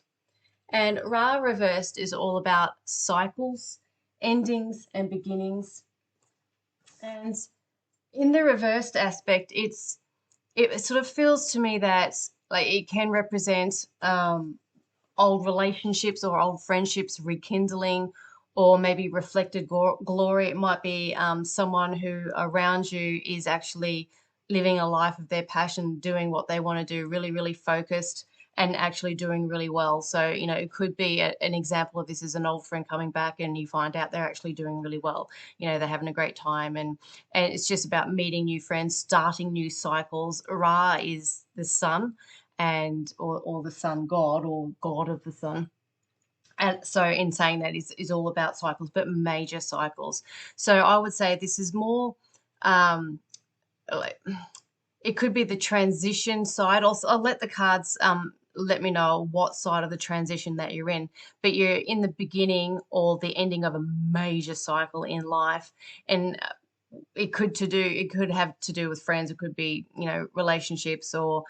And Ra reversed is all about cycles, endings, and beginnings. And in the reversed aspect, it sort of feels to me that like it can represent old relationships or old friendships rekindling, or maybe reflected glory. It might be someone who around you is actually living a life of their passion, doing what they want to do, really, really focused and actually doing really well. So, you know, it could be an example of this is an old friend coming back and you find out they're actually doing really well. You know, they're having a great time, and it's just about meeting new friends, starting new cycles. Ra is the sun and or the sun god or god of the sun. And so in saying that is all about cycles, but major cycles. So I would say this is more like it could be the transition side. Also, I'll let the cards let me know what side of the transition that you're in. But you're in the beginning or the ending of a major cycle in life, and it could have to do with friends. It could be, you know, relationships, or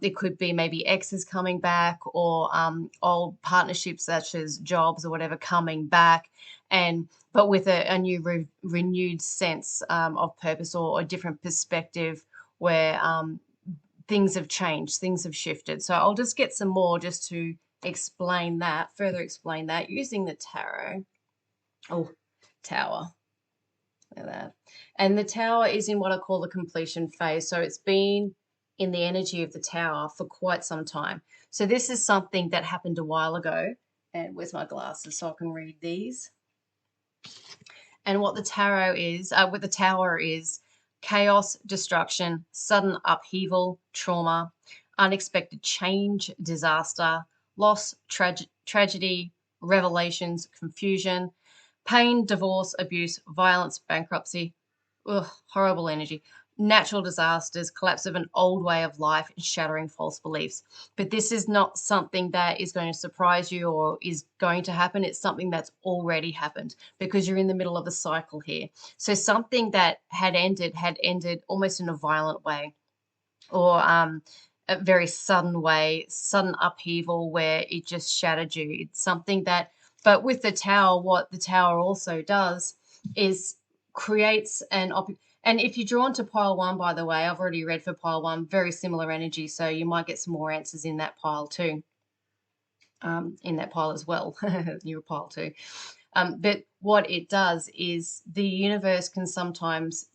it could be maybe exes coming back, or old partnerships such as jobs or whatever coming back, and but with a new renewed sense of purpose, or a different perspective where things have changed, things have shifted. So I'll just get some more just to further explain that using the tarot. Oh, Tower. Look at that. And the Tower is in what I call the completion phase. So it's been in the energy of the Tower for quite some time. So this is something that happened a while ago. And where's my glasses so I can read these? And what the tarot is, what the Tower is, chaos, destruction, sudden upheaval, trauma, unexpected change, disaster, loss, tragedy, revelations, confusion, pain, divorce, abuse, violence, bankruptcy, horrible energy, natural disasters, collapse of an old way of life, and shattering false beliefs. But this is not something that is going to surprise you or is going to happen. It's something that's already happened because you're in the middle of a cycle here. So something that had ended almost in a violent way, or a very sudden way, sudden upheaval where it just shattered you. It's something that, but with the Tower, what the Tower also does is creates and if you're drawn to pile one, by the way, I've already read for pile one, very similar energy, so you might get some more answers in that pile too, in that pile as well, your pile too. But what it does is the universe can sometimes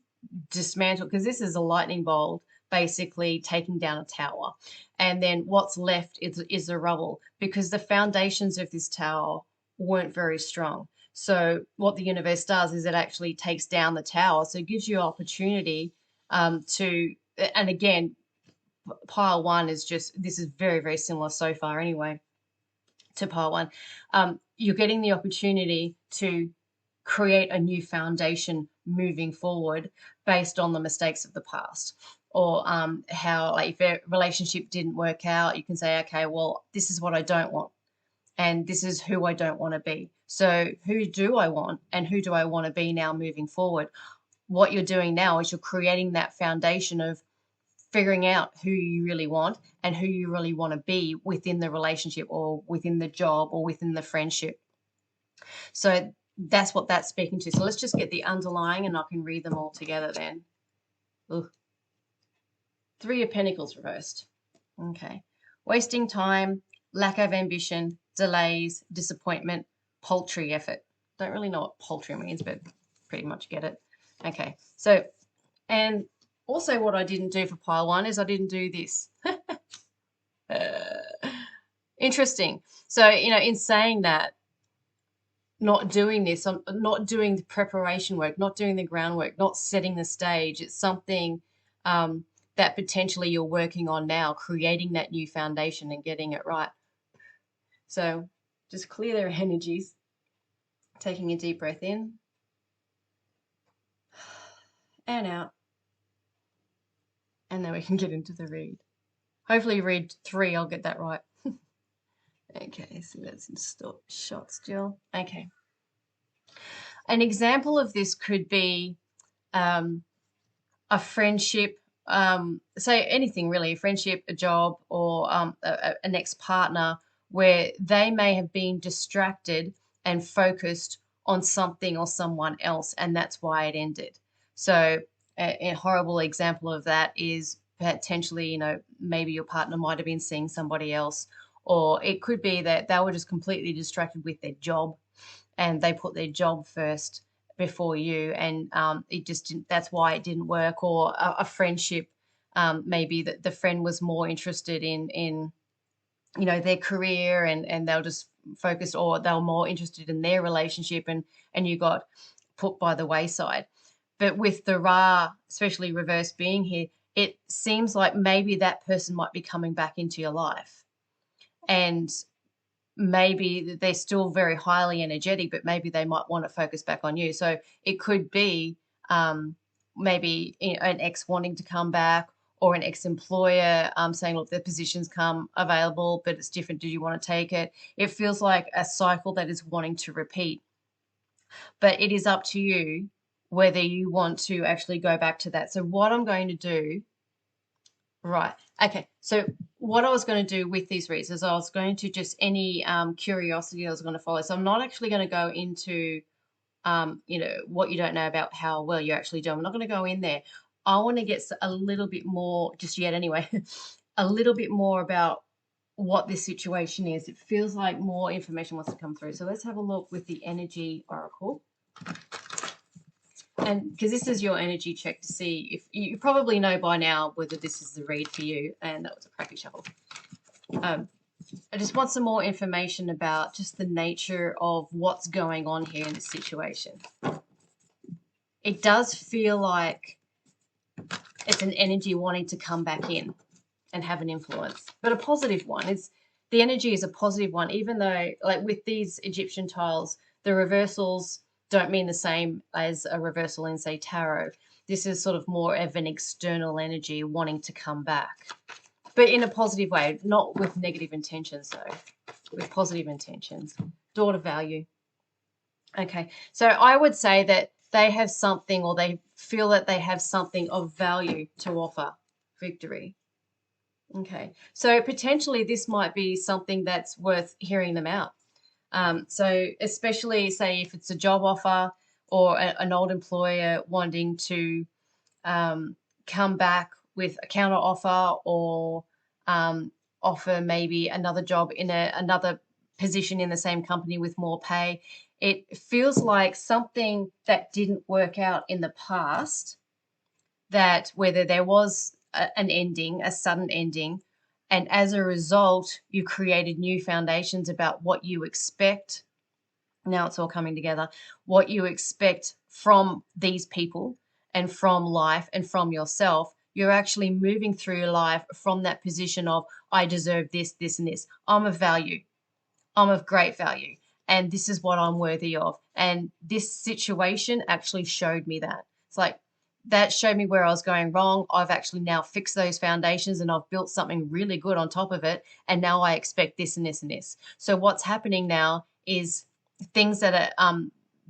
dismantle, because this is a lightning bolt basically taking down a tower, and then what's left is the rubble, because the foundations of this tower weren't very strong. So what the universe does is it actually takes down the tower, so it gives you opportunity to, and again, pile one is just, this is very, very similar so far anyway to pile one. You're getting the opportunity to create a new foundation moving forward based on the mistakes of the past, or how, like, if a relationship didn't work out, you can say, okay, well, this is what I don't want, and this is who I don't want to be. So who do I want, and who do I want to be now moving forward? What you're doing now is you're creating that foundation of figuring out who you really want and who you really want to be within the relationship, or within the job, or within the friendship. So that's what that's speaking to. So let's just get the underlying and I can read them all together then. Ugh. Three of Pentacles reversed. Okay. Wasting time, lack of ambition, delays, disappointment, paltry effort. Don't really know what paltry means, but pretty much get it. Okay. So, and also what I didn't do for pile one is I didn't do this. Interesting. So, you know, in saying that, not doing this, I'm not doing the preparation work, not doing the groundwork, not setting the stage. It's something that potentially you're working on now, creating that new foundation and getting it right. So just clear their energies, taking a deep breath in and out. And then we can get into the read. Hopefully read 3, I'll get that right. Okay, so that's in shot still. Okay. An example of this could be a friendship, say anything really, a friendship, a job, or an ex-partner, where they may have been distracted and focused on something or someone else, and that's why it ended. So a horrible example of that is potentially, you know, maybe your partner might have been seeing somebody else, or it could be that they were just completely distracted with their job and they put their job first before you, and it just didn't, that's why it didn't work. Or a friendship maybe that the friend was more interested in their career, and they'll just focus, or they were more interested in their relationship, and you got put by the wayside. But with the Ra, especially reverse being here, it seems like maybe that person might be coming back into your life, and maybe they're still very highly energetic, but maybe they might want to focus back on you. So it could be maybe an ex wanting to come back, or an ex-employer saying, look, the position's come available, but it's different. Do you want to take it? It feels like a cycle that is wanting to repeat. But it is up to you whether you want to actually go back to that. So what I'm going to do, right, okay, so what I was going to do with these reads is I was going to just any curiosity I was going to follow. So I'm not actually going to go into, what you don't know about how well you're actually doing. I'm not going to go in there. I want to get a little bit more, just yet anyway, a little bit more about what this situation is. It feels like more information wants to come through. So let's have a look with the energy oracle. And because this is your energy check to see if you probably know by now whether this is the read for you. And that was a crappy shuffle. I just want some more information about just the nature of what's going on here in this situation. It does feel like it's an energy wanting to come back in and have an influence, but a positive one. The energy is a positive one, even though, like with these Egyptian tiles, the reversals don't mean the same as a reversal in, say, tarot. This is sort of more of an external energy wanting to come back, but in a positive way, not with negative intentions, though, with positive intentions. Daughter value. Okay, so I would say that they have something, or they feel that they have something of value to offer. Victory. Okay, so potentially this might be something that's worth hearing them out. So especially, say, if it's a job offer, or an old employer wanting to come back with a counter offer, or offer maybe another job in another position in the same company with more pay. It feels like something that didn't work out in the past, that whether there was an ending, a sudden ending, and as a result, you created new foundations about what you expect. Now it's all coming together. What you expect from these people, and from life, and from yourself. You're actually moving through your life from that position of, I deserve this, this, and this. I'm of value. I'm of great value. And this is what I'm worthy of. And this situation actually showed me that. It's like, that showed me where I was going wrong. I've actually now fixed those foundations, and I've built something really good on top of it. And now I expect this and this and this. So what's happening now is things that are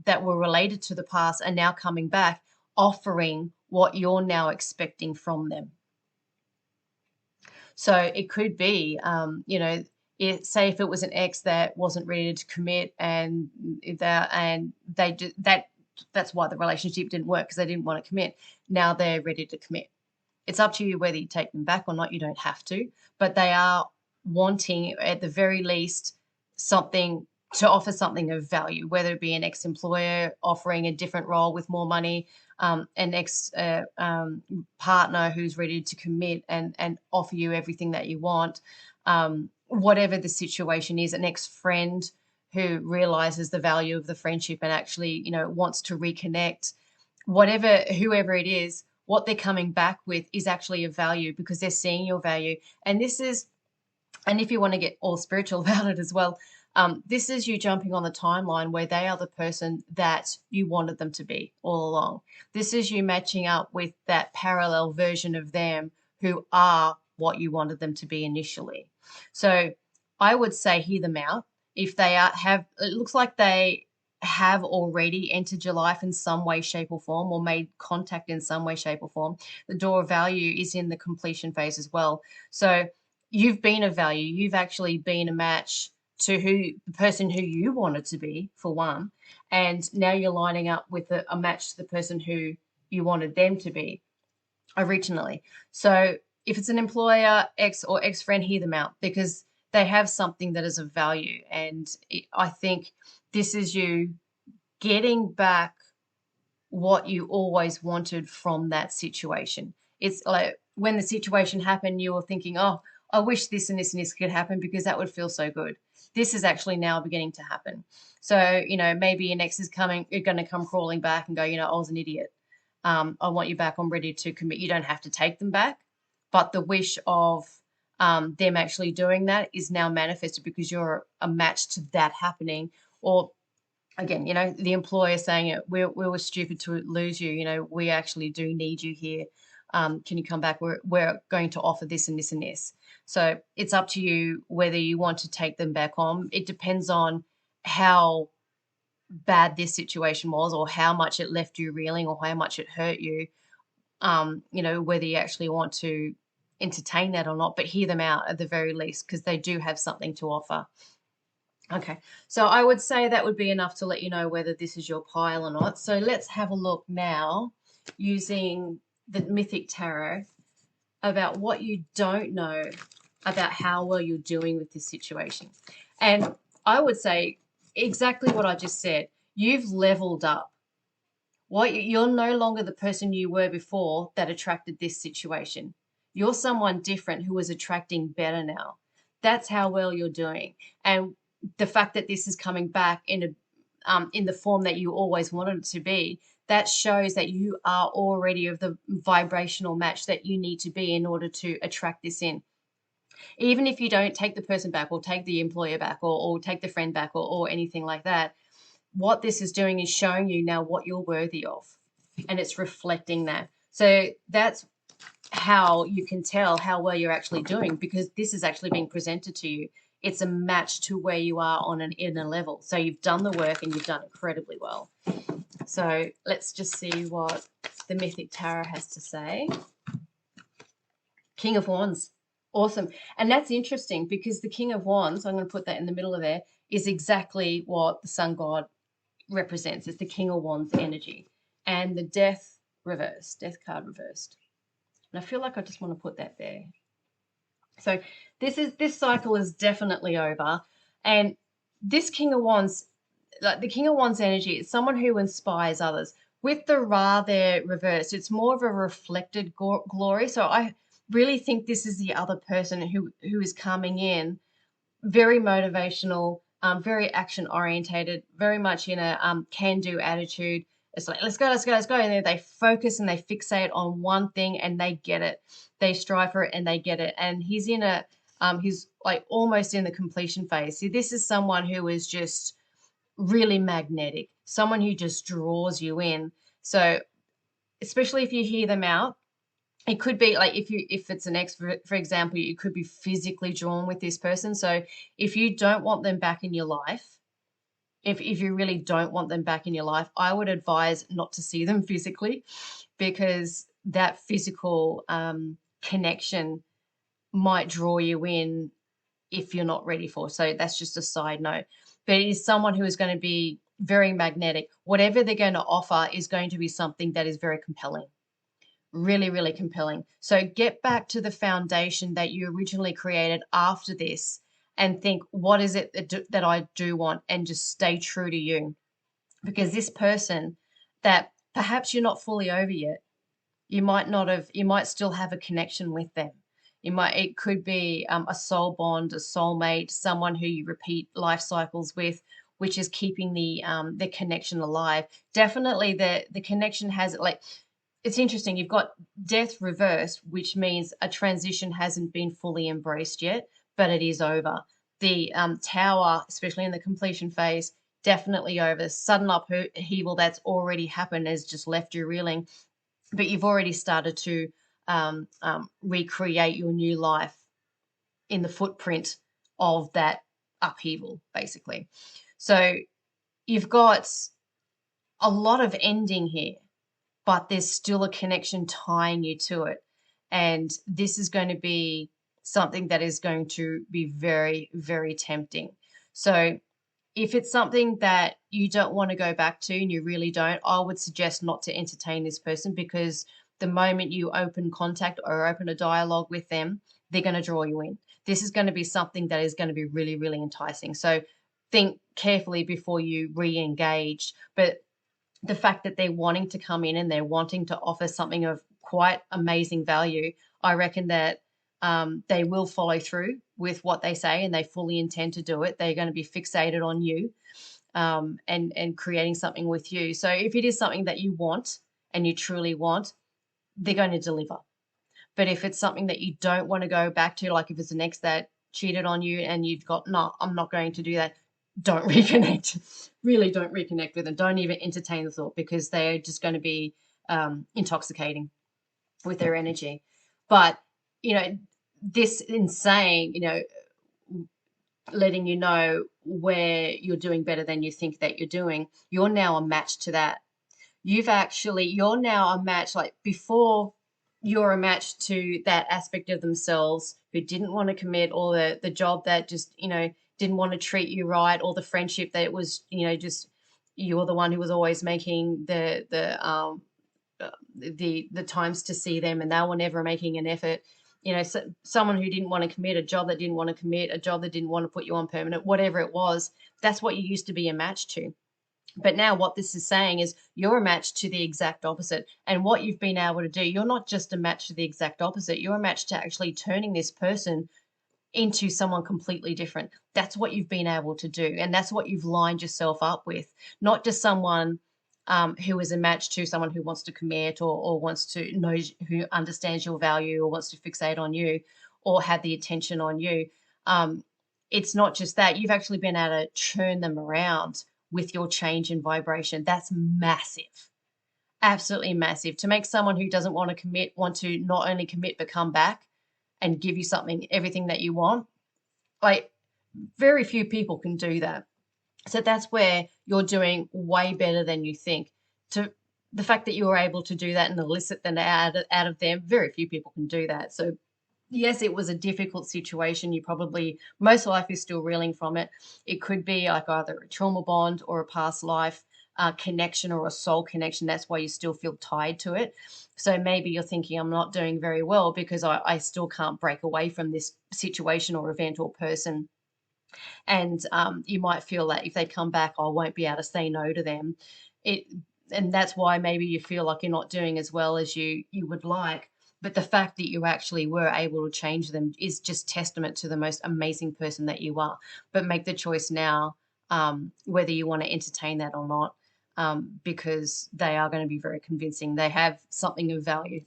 that were related to the past are now coming back, offering what you're now expecting from them. So it could be, say if it was an ex that wasn't ready to commit, and that's why the relationship didn't work, because they didn't want to commit. Now they're ready to commit. It's up to you whether you take them back or not. You don't have to, but they are wanting, at the very least, something to offer, something of value, whether it be an ex-employer offering a different role with more money, an ex partner who's ready to commit and offer you everything that you want, whatever the situation is, an ex-friend who realizes the value of the friendship and actually, wants to reconnect, whoever it is, what they're coming back with is actually of value, because they're seeing your value. And if you want to get all spiritual about it as well, this is you jumping on the timeline where they are the person that you wanted them to be all along. This is you matching up with that parallel version of them who are what you wanted them to be initially. So I would say hear them out. If they it looks like they have already entered your life in some way, shape, or form, or made contact in some way, shape, or form. The door of value is in the completion phase as well. So you've been of value. You've actually been a match to the person who you wanted to be, for one, and now you're lining up with a match to the person who you wanted them to be originally. So if it's an employer, ex or ex-friend, hear them out, because they have something that is of value. And I think this is you getting back what you always wanted from that situation. It's like when the situation happened, you were thinking, oh, I wish this and this and this could happen because that would feel so good. This is actually now beginning to happen. So, maybe your next is you're going to come crawling back and go, I was an idiot. I want you back. I'm ready to commit. You don't have to take them back. But the wish of them actually doing that is now manifested because you're a match to that happening. Or again, the employer saying it, we were stupid to lose you. We actually do need you here. Can you come back? We're going to offer this and this and this. So it's up to you whether you want to take them back on. It depends on how bad this situation was or how much it left you reeling or how much it hurt you. Whether you actually want to entertain that or not, but hear them out at the very least because they do have something to offer. Okay, so I would say that would be enough to let you know whether this is your pile or not. So let's have a look now using the Mythic Tarot about what you don't know about how well you're doing with this situation. And I would say exactly what I just said. You've leveled up. You're no longer the person you were before that attracted this situation. You're someone different who is attracting better now. That's how well you're doing. And the fact that this is coming back in the form that you always wanted it to be, that shows that you are already of the vibrational match that you need to be in order to attract this in. Even if you don't take the person back or take the employer back or take the friend back or anything like that, what this is doing is showing you now what you're worthy of, and it's reflecting that. So that's how you can tell how well you're actually doing, because this is actually being presented to you. It's a match to where you are on an inner level. So you've done the work and you've done incredibly well. So let's just see what the Mythic Tarot has to say. King of Wands. Awesome. And that's interesting because the King of Wands, I'm going to put that in the middle of there, is exactly what the Sun God represents. It's the King of Wands energy. And the Death reversed, Death card reversed. And I feel like I just want to put that there. So this cycle is definitely over. And this King of Wands, like the King of Wands energy, is someone who inspires others. With the Ra there reversed, it's more of a reflected glory. So I really think this is the other person who is coming in, very motivational, very action orientated, very much in a can-do attitude. It's like, let's go, let's go, let's go. And then they focus and they fixate on one thing and they get it. They strive for it and they get it. And he's in he's like almost in the completion phase. See, this is someone who is just really magnetic, someone who just draws you in. So especially if you hear them out, it could be like if it's an ex, for example, you could be physically drawn with this person. So if you don't want them back in your life, if you really don't want them back in your life, I would advise not to see them physically, because that physical connection might draw you in if you're not ready for. So that's just a side note. But it is someone who is going to be very magnetic. Whatever they're going to offer is going to be something that is very compelling. Really, really compelling. So get back to the foundation that you originally created after this and think, what is it that I do want, and just stay true to you. Because this person that perhaps you're not fully over yet, you might still have a connection with them. It could be a soul bond, a soulmate, someone who you repeat life cycles with, which is keeping the connection alive. Definitely the connection has, like, it's interesting. You've got Death reversed, which means a transition hasn't been fully embraced yet, but it is over. The Tower, especially in the completion phase, definitely over. Sudden upheaval that's already happened has just left you reeling, but you've already started to recreate your new life in the footprint of that upheaval, basically. So you've got a lot of ending here, but there's still a connection tying you to it. And this is going to be something that is going to be very, very tempting. So if it's something that you don't want to go back to, and you really don't, I would suggest not to entertain this person, because the moment you open contact or open a dialogue with them, they're going to draw you in. This is going to be something that is going to be really, really enticing. So think carefully before you re-engage. But the fact that they're wanting to come in and they're wanting to offer something of quite amazing value, I reckon that they will follow through with what they say and they fully intend to do it. They're going to be fixated on you and creating something with you. So if it is something that you want and you truly want, they're going to deliver. But if it's something that you don't want to go back to, like if it's an ex that cheated on you and you've got, no, I'm not going to do that, don't reconnect. Really don't reconnect with them. Don't even entertain the thought, because they're just going to be intoxicating with their energy. But, this in saying, letting you know where you're doing better than you think that you're doing, you're now a match to that. You're now a match. Like before, you're a match to that aspect of themselves who didn't want to commit, or the job that just, didn't want to treat you right, or the friendship that it was, just you're the one who was always making the times to see them, and they were never making an effort. So someone who didn't want to commit, a job that didn't want to commit, a job that didn't want to put you on permanent, whatever it was, that's what you used to be a match to. But now what this is saying is you're a match to the exact opposite. And what you've been able to do, you're not just a match to the exact opposite, you're a match to actually turning this person into someone completely different. That's what you've been able to do. And that's what you've lined yourself up with. Not just someone who is a match to someone who wants to commit, or wants to know, who understands your value, or wants to fixate on you, or have the attention on you. It's not just that. You've actually been able to turn them around with your change in vibration. That's massive. Absolutely massive. To make someone who doesn't want to commit want to not only commit but come back and give you something, everything that you want. Like, very few people can do that. So that's where you're doing way better than you think. To the fact that you were able to do that and elicit that out of them, very few people can do that. So yes, it was a difficult situation. You probably, most life is still reeling from it. It could be like either a trauma bond or a past life connection, or a soul connection. That's why you still feel tied to it. So maybe you're thinking, I'm not doing very well because I still can't break away from this situation or event or person. And you might feel that if they come back, I won't be able to say no to them. And that's why maybe you feel like you're not doing as well as you would like. But the fact that you actually were able to change them is just testament to the most amazing person that you are. But make the choice now, whether you want to entertain that or not, because they are going to be very convincing. They have something of value.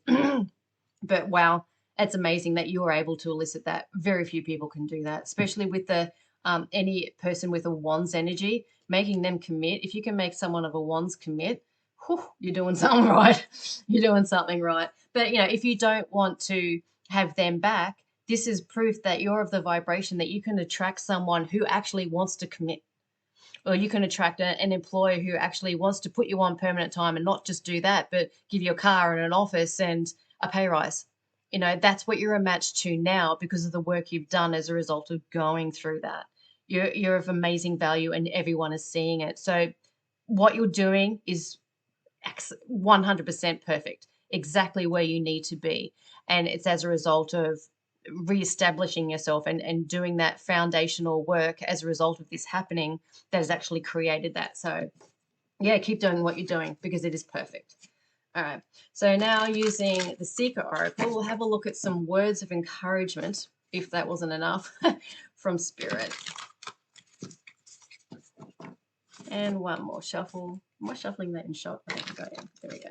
But wow, it's amazing that you were able to elicit that. Very few people can do that, especially with the any person with a wands energy, making them commit. If you can make someone of a wands commit, whew, you're doing something right. You're doing something right. But if you don't want to have them back, this is proof that you're of the vibration that you can attract someone who actually wants to commit. Or you can attract an employer who actually wants to put you on permanent time, and not just do that, but give you a car and an office and a pay rise. That's what you're a match to now, because of the work you've done as a result of going through that. You're of amazing value, and everyone is seeing it. So what you're doing is 100% perfect, exactly where you need to be. And it's as a result of reestablishing yourself and doing that foundational work as a result of this happening that has actually created that. So yeah, keep doing what you're doing, because it is perfect. All right, so now using the Secret Oracle, we'll have a look at some words of encouragement, if that wasn't enough, from Spirit. And one more shuffle. Am I shuffling that in shot? I think I am. There we go.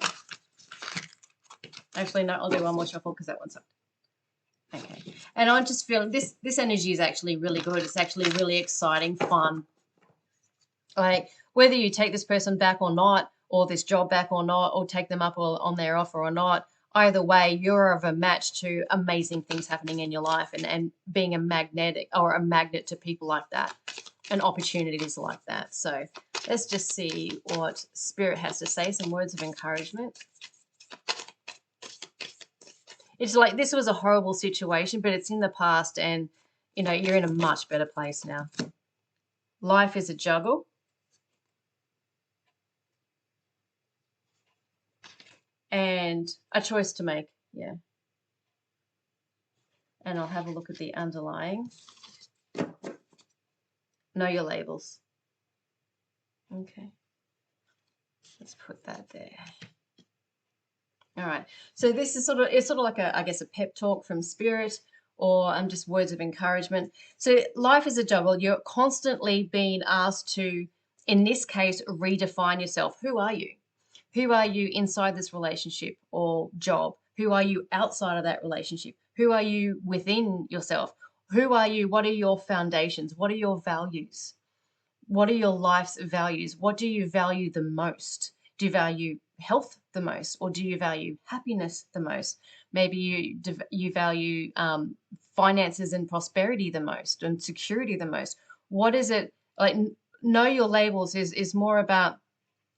Actually, no, I'll do one more shuffle because that one's up. Okay. And I'm just feeling this energy is actually really good. It's actually really exciting, fun. Like, whether you take this person back or not, or this job back or not, or take them up on their offer or not, either way, you're of a match to amazing things happening in your life, and being a magnet to people like that, and opportunities like that. So let's just see what Spirit has to say, some words of encouragement. It's like, this was a horrible situation, but it's in the past, and you're in a much better place now. Life is a juggle. And a choice to make, yeah. And I'll have a look at the underlying. Know your labels. Okay. Let's put that there. All right. So this is it's sort of like I guess a pep talk from spirit, or just words of encouragement. So life is a juggle. You're constantly being asked to, in this case, redefine yourself. Who are you? Who are you inside this relationship or job? Who are you outside of that relationship? Who are you within yourself? Who are you? What are your foundations? What are your values? What are your life's values? What do you value the most? Do you value health the most, or do you value happiness the most? Maybe you value finances and prosperity the most, and security the most. What is it like? Know your labels is more about,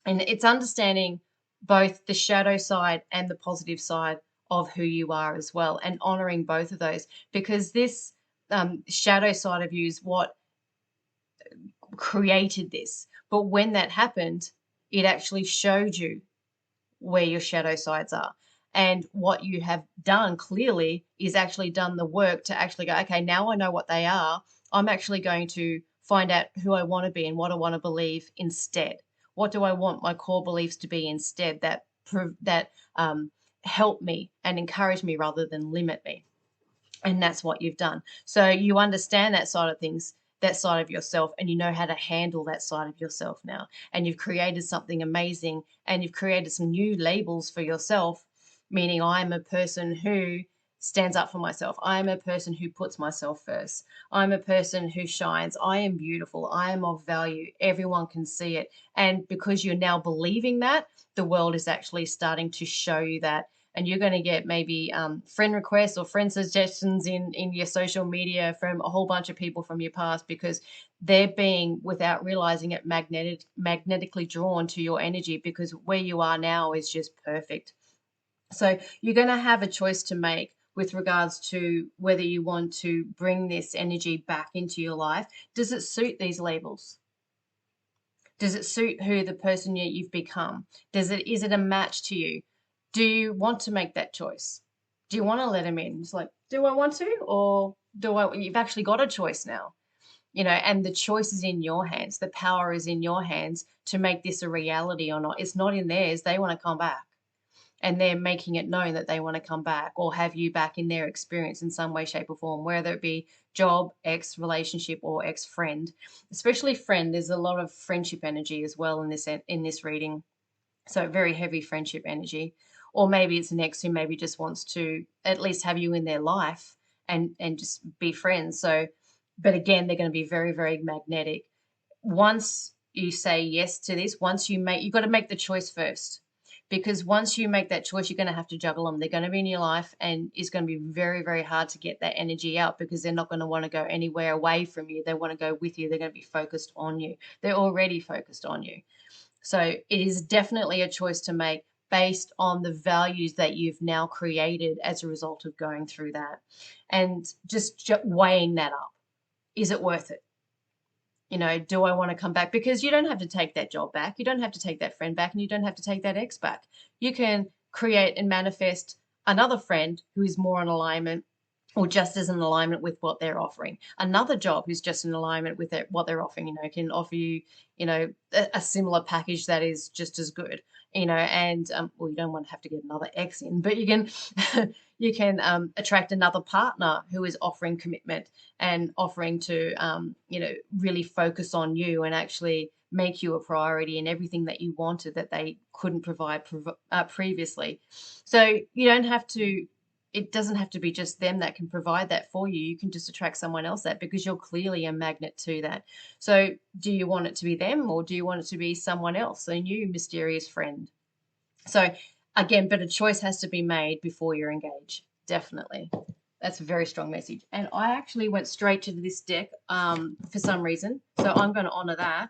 and it's understanding both the shadow side and the positive side of who you are as well, and honoring both of those, because this shadow side of you is what created this. But when that happened, it actually showed you where your shadow sides are. And what you have done clearly is actually done the work to actually go, okay, now I know what they are. I'm actually going to find out who I want to be and what I want to believe instead. What do I want my core beliefs to be instead, that help me and encourage me rather than limit me? And that's what you've done. So you understand that side of things, that side of yourself, and you know how to handle that side of yourself now. And you've created something amazing, and you've created some new labels for yourself, meaning I'm a person who stands up for myself. I'm a person who puts myself first. I'm a person who shines. I am beautiful. I am of value. Everyone can see it. And because you're now believing that, the world is actually starting to show you that. And you're going to get maybe friend requests or friend suggestions in your social media from a whole bunch of people from your past, because they're being, without realizing it, magnetically drawn to your energy, because where you are now is just perfect. So you're going to have a choice to make with regards to whether you want to bring this energy back into your life. Does it suit these labels? Does it suit who the person you've become? Is it a match to you? Do you want to make that choice? Do you want to let him in? It's like, do I want to, or do I? You've actually got a choice now, and the choice is in your hands. The power is in your hands to make this a reality or not. It's not in theirs. They want to come back, and they're making it known that they want to come back or have you back in their experience in some way, shape, or form, whether it be job, ex relationship, or ex friend. Especially friend, there's a lot of friendship energy as well in this reading. So very heavy friendship energy. Or maybe it's an ex who maybe just wants to at least have you in their life and just be friends. So, but again, they're going to be very, very magnetic. Once you say yes to this, you've got to make the choice first. Because once you make that choice, you're going to have to juggle them. They're going to be in your life, and it's going to be very, very hard to get that energy out, because they're not going to want to go anywhere away from you. They want to go with you. They're going to be focused on you. They're already focused on you. So it is definitely a choice to make based on the values that you've now created as a result of going through that, and just weighing that up. Is it worth it? Do I want to come back? Because you don't have to take that job back. You don't have to take that friend back, and you don't have to take that ex back. You can create and manifest another friend who is more in alignment, or just as in alignment with what they're offering. Another job who's just in alignment with what they're offering, can offer you, a similar package that is just as good, and well, you don't want to have to get another ex in, but you can you can attract another partner who is offering commitment and offering to really focus on you and actually make you a priority in everything that you wanted that they couldn't provide previously. So it doesn't have to be just them that can provide that for you. You can just attract someone else because you're clearly a magnet to that. So do you want it to be them, or do you want it to be someone else, a new mysterious friend? So again, but a choice has to be made before you're engaged. Definitely. That's a very strong message. And I actually went straight to this deck for some reason. So I'm going to honor that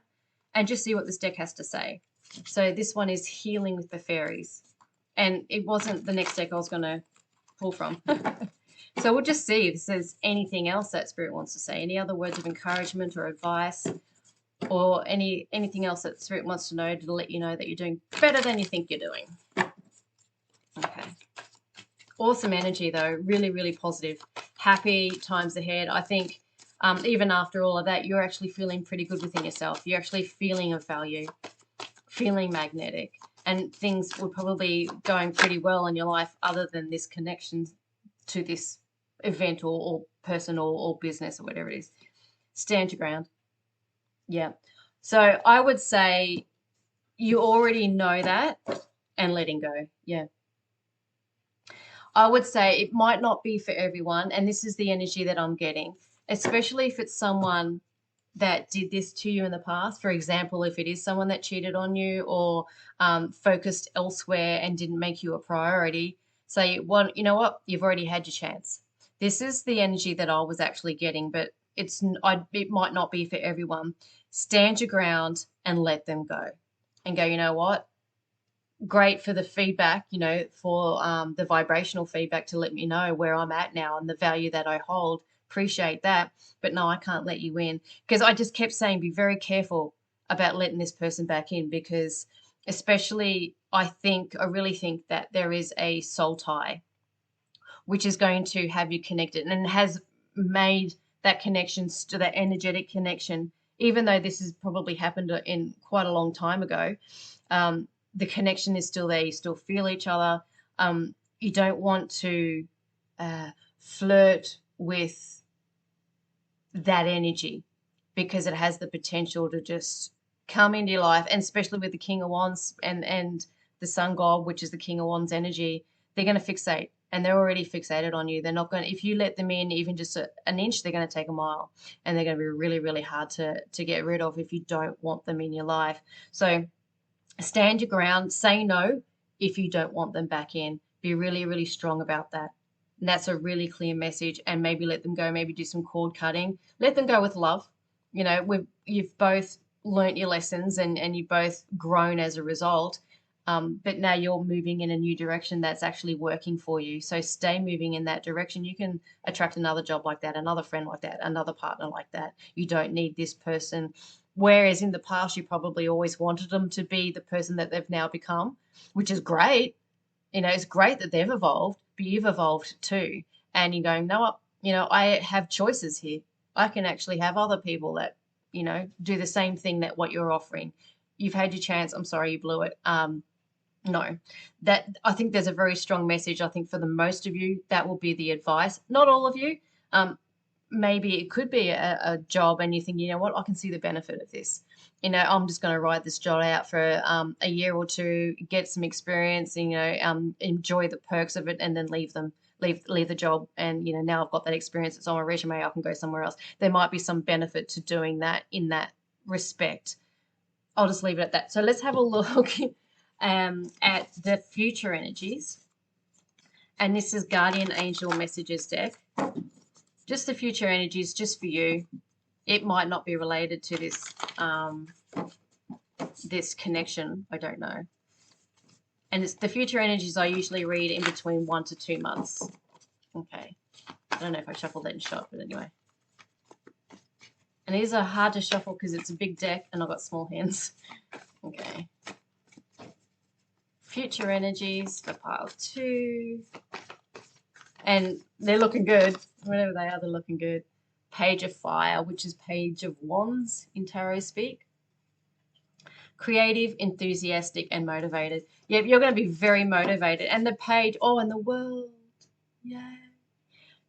and just see what this deck has to say. So this one is Healing with the Fairies. And it wasn't the next deck I was going to pull from. So we'll just see if there's anything else that Spirit wants to say. Any other words of encouragement or advice, or anything else that Spirit wants to know to let you know that you're doing better than you think you're doing. Okay. Awesome energy though. Really, really positive. Happy times ahead. I think even after all of that, you're actually feeling pretty good within yourself. You're actually feeling of value, feeling magnetic. and things were probably going pretty well in your life other than this connection to this event or person or business or whatever it is. Stand your ground. Yeah. So I would say you already know that, and letting go. Yeah. I would say it might not be for everyone, and this is the energy that I'm getting, especially if it's someone that did this to you in the past. For example, if it is someone that cheated on you or focused elsewhere and didn't make you a priority, say, well, you know what, you've already had your chance. This is the energy that I was actually getting, but it might not be for everyone. Stand your ground and let them go, and go, you know what? Great for the feedback, for the vibrational feedback to let me know where I'm at now and the value that I hold. Appreciate that. But no, I can't let you in, because I just kept saying, be very careful about letting this person back in, because especially I really think that there is a soul tie, which is going to have you connected and has made that connection, to that energetic connection, even though this has probably happened in quite a long time ago. The connection is still there. You still feel each other. You don't want to flirt with that energy, because it has the potential to just come into your life, and especially with the King of Wands and the Sun God, which is the King of Wands energy. They're going to fixate, and they're already fixated on you. They're not going to, if you let them in even just an inch, they're going to take a mile, and they're going to be really, really hard to get rid of if you don't want them in your life. So stand your ground, say no if you don't want them back in. Be really, really strong about that. And that's a really clear message. And maybe let them go, maybe do some cord cutting. Let them go with love. You've both learnt your lessons, and you've both grown as a result. But now you're moving in a new direction that's actually working for you. So stay moving in that direction. You can attract another job like that, another friend like that, another partner like that. You don't need this person. Whereas in the past, you probably always wanted them to be the person that they've now become, which is great. It's great that they've evolved, but you've evolved too. And you're going, no, I have choices here. I can actually have other people that, do the same thing that what you're offering. You've had your chance. I'm sorry you blew it. No, that I think there's a very strong message. I think for the most of you, that will be the advice. Not all of you. Maybe it could be a job, and you think, you know what, I can see the benefit of this. I'm just going to ride this job out for a year or two, get some experience, enjoy the perks of it, and then leave the job. And now I've got that experience. It's on my resume. I can go somewhere else. There might be some benefit to doing that in that respect. I'll just leave it at that. So let's have a look at the future energies. And this is Guardian Angel Messages deck. Just the future energies, just for you. It might not be related to this this connection. I don't know. And it's the future energies I usually read in between 1 to 2 months. Okay. I don't know if I shuffled that in shot, but anyway. And these are hard to shuffle because it's a big deck and I've got small hands. Okay. Future energies for pile 2. And they're looking good. Whatever they are, they're looking good. Page of Fire, which is Page of Wands in tarot speak. Creative, enthusiastic, and motivated. Yep, you're going to be very motivated. And the Page, and the World. Yay.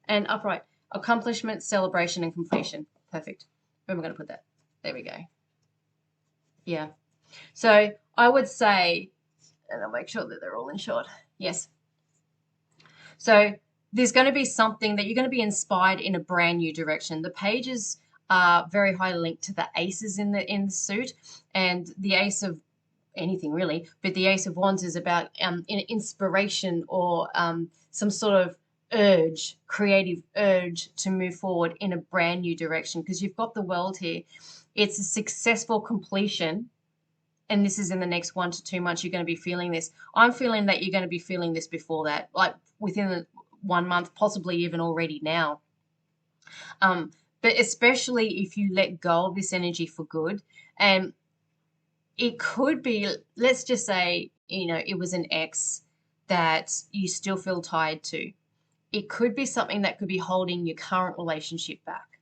And Upright, accomplishment, celebration, and completion. Perfect. Where am I going to put that? There we go. Yeah. So I would say, and I'll make sure that they're all in short. Yes. So there's going to be something that you're going to be inspired in a brand new direction. The pages are very highly linked to the aces in the suit, and the ace of anything really, but the Ace of Wands is about inspiration or some sort of urge, creative urge to move forward in a brand new direction, because you've got the World here. It's a successful completion, and this is in the next 1 to 2 months. You're going to be feeling this. I'm feeling that you're going to be feeling this before that, like within 1 month, possibly even already now. But especially if you let go of this energy for good. And it could be, let's just say, it was an ex that you still feel tied to. It could be something that could be holding your current relationship back.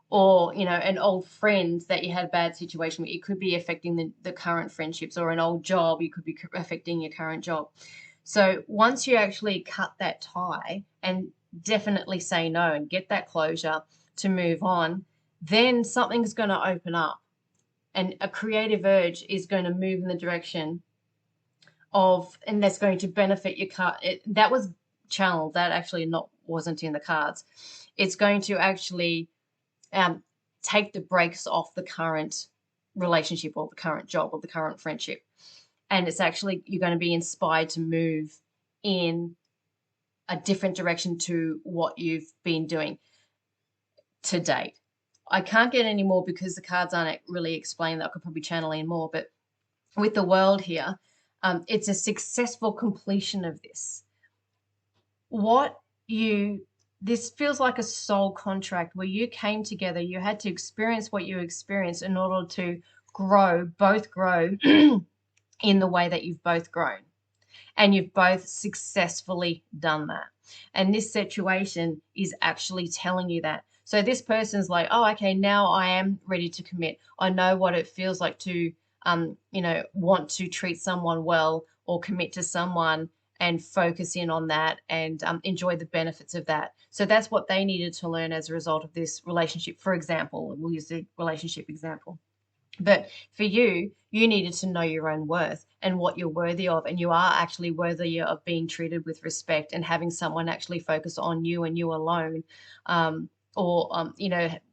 or an old friend that you had a bad situation with. It could be affecting the current friendships, or an old job. You could be affecting your current job. So once you actually cut that tie and definitely say no and get that closure to move on, then something's going to open up, and a creative urge is going to move in the direction of, and that's going to benefit your card. That was channeled. That actually wasn't in the cards. It's going to actually take the brakes off the current relationship, or the current job, or the current friendship. And it's actually, you're going to be inspired to move in a different direction to what you've been doing to date. I can't get any more because the cards aren't really explained. That I could probably channel in more, but with the world here, it's a successful completion of this. This feels like a soul contract where you came together, you had to experience what you experienced in order to both grow in the way that you've both grown. And you've both successfully done that. And this situation is actually telling you that. So this person's like, oh, okay, now I am ready to commit. I know what it feels like to, want to treat someone well, or commit to someone and focus in on that, and enjoy the benefits of that. So that's what they needed to learn as a result of this relationship. For example, we'll use the relationship example. But for you needed to know your own worth and what you're worthy of. And you are actually worthy of being treated with respect, and having someone actually focus on you and you alone,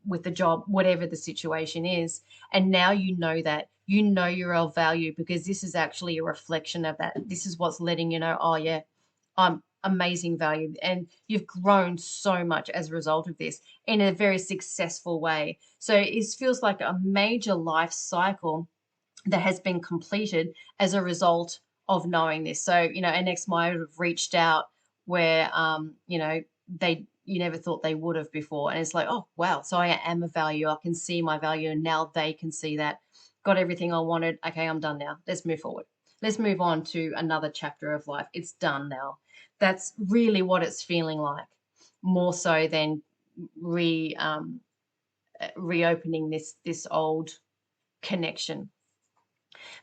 with the job, whatever the situation is. And now you know that. You know your own value, because this is actually a reflection of that. This is what's letting you know, oh, yeah, I'm amazing value. And you've grown so much as a result of this in a very successful way. So it feels like a major life cycle that has been completed as a result of knowing this. So, an ex might have reached out where, you never thought they would have before. And it's like, oh, wow. So I am a value. I can see my value. And now they can see that. Got everything I wanted. Okay, I'm done now. Let's move forward. Let's move on to another chapter of life. It's done now. That's really what it's feeling like, more so than reopening this old connection.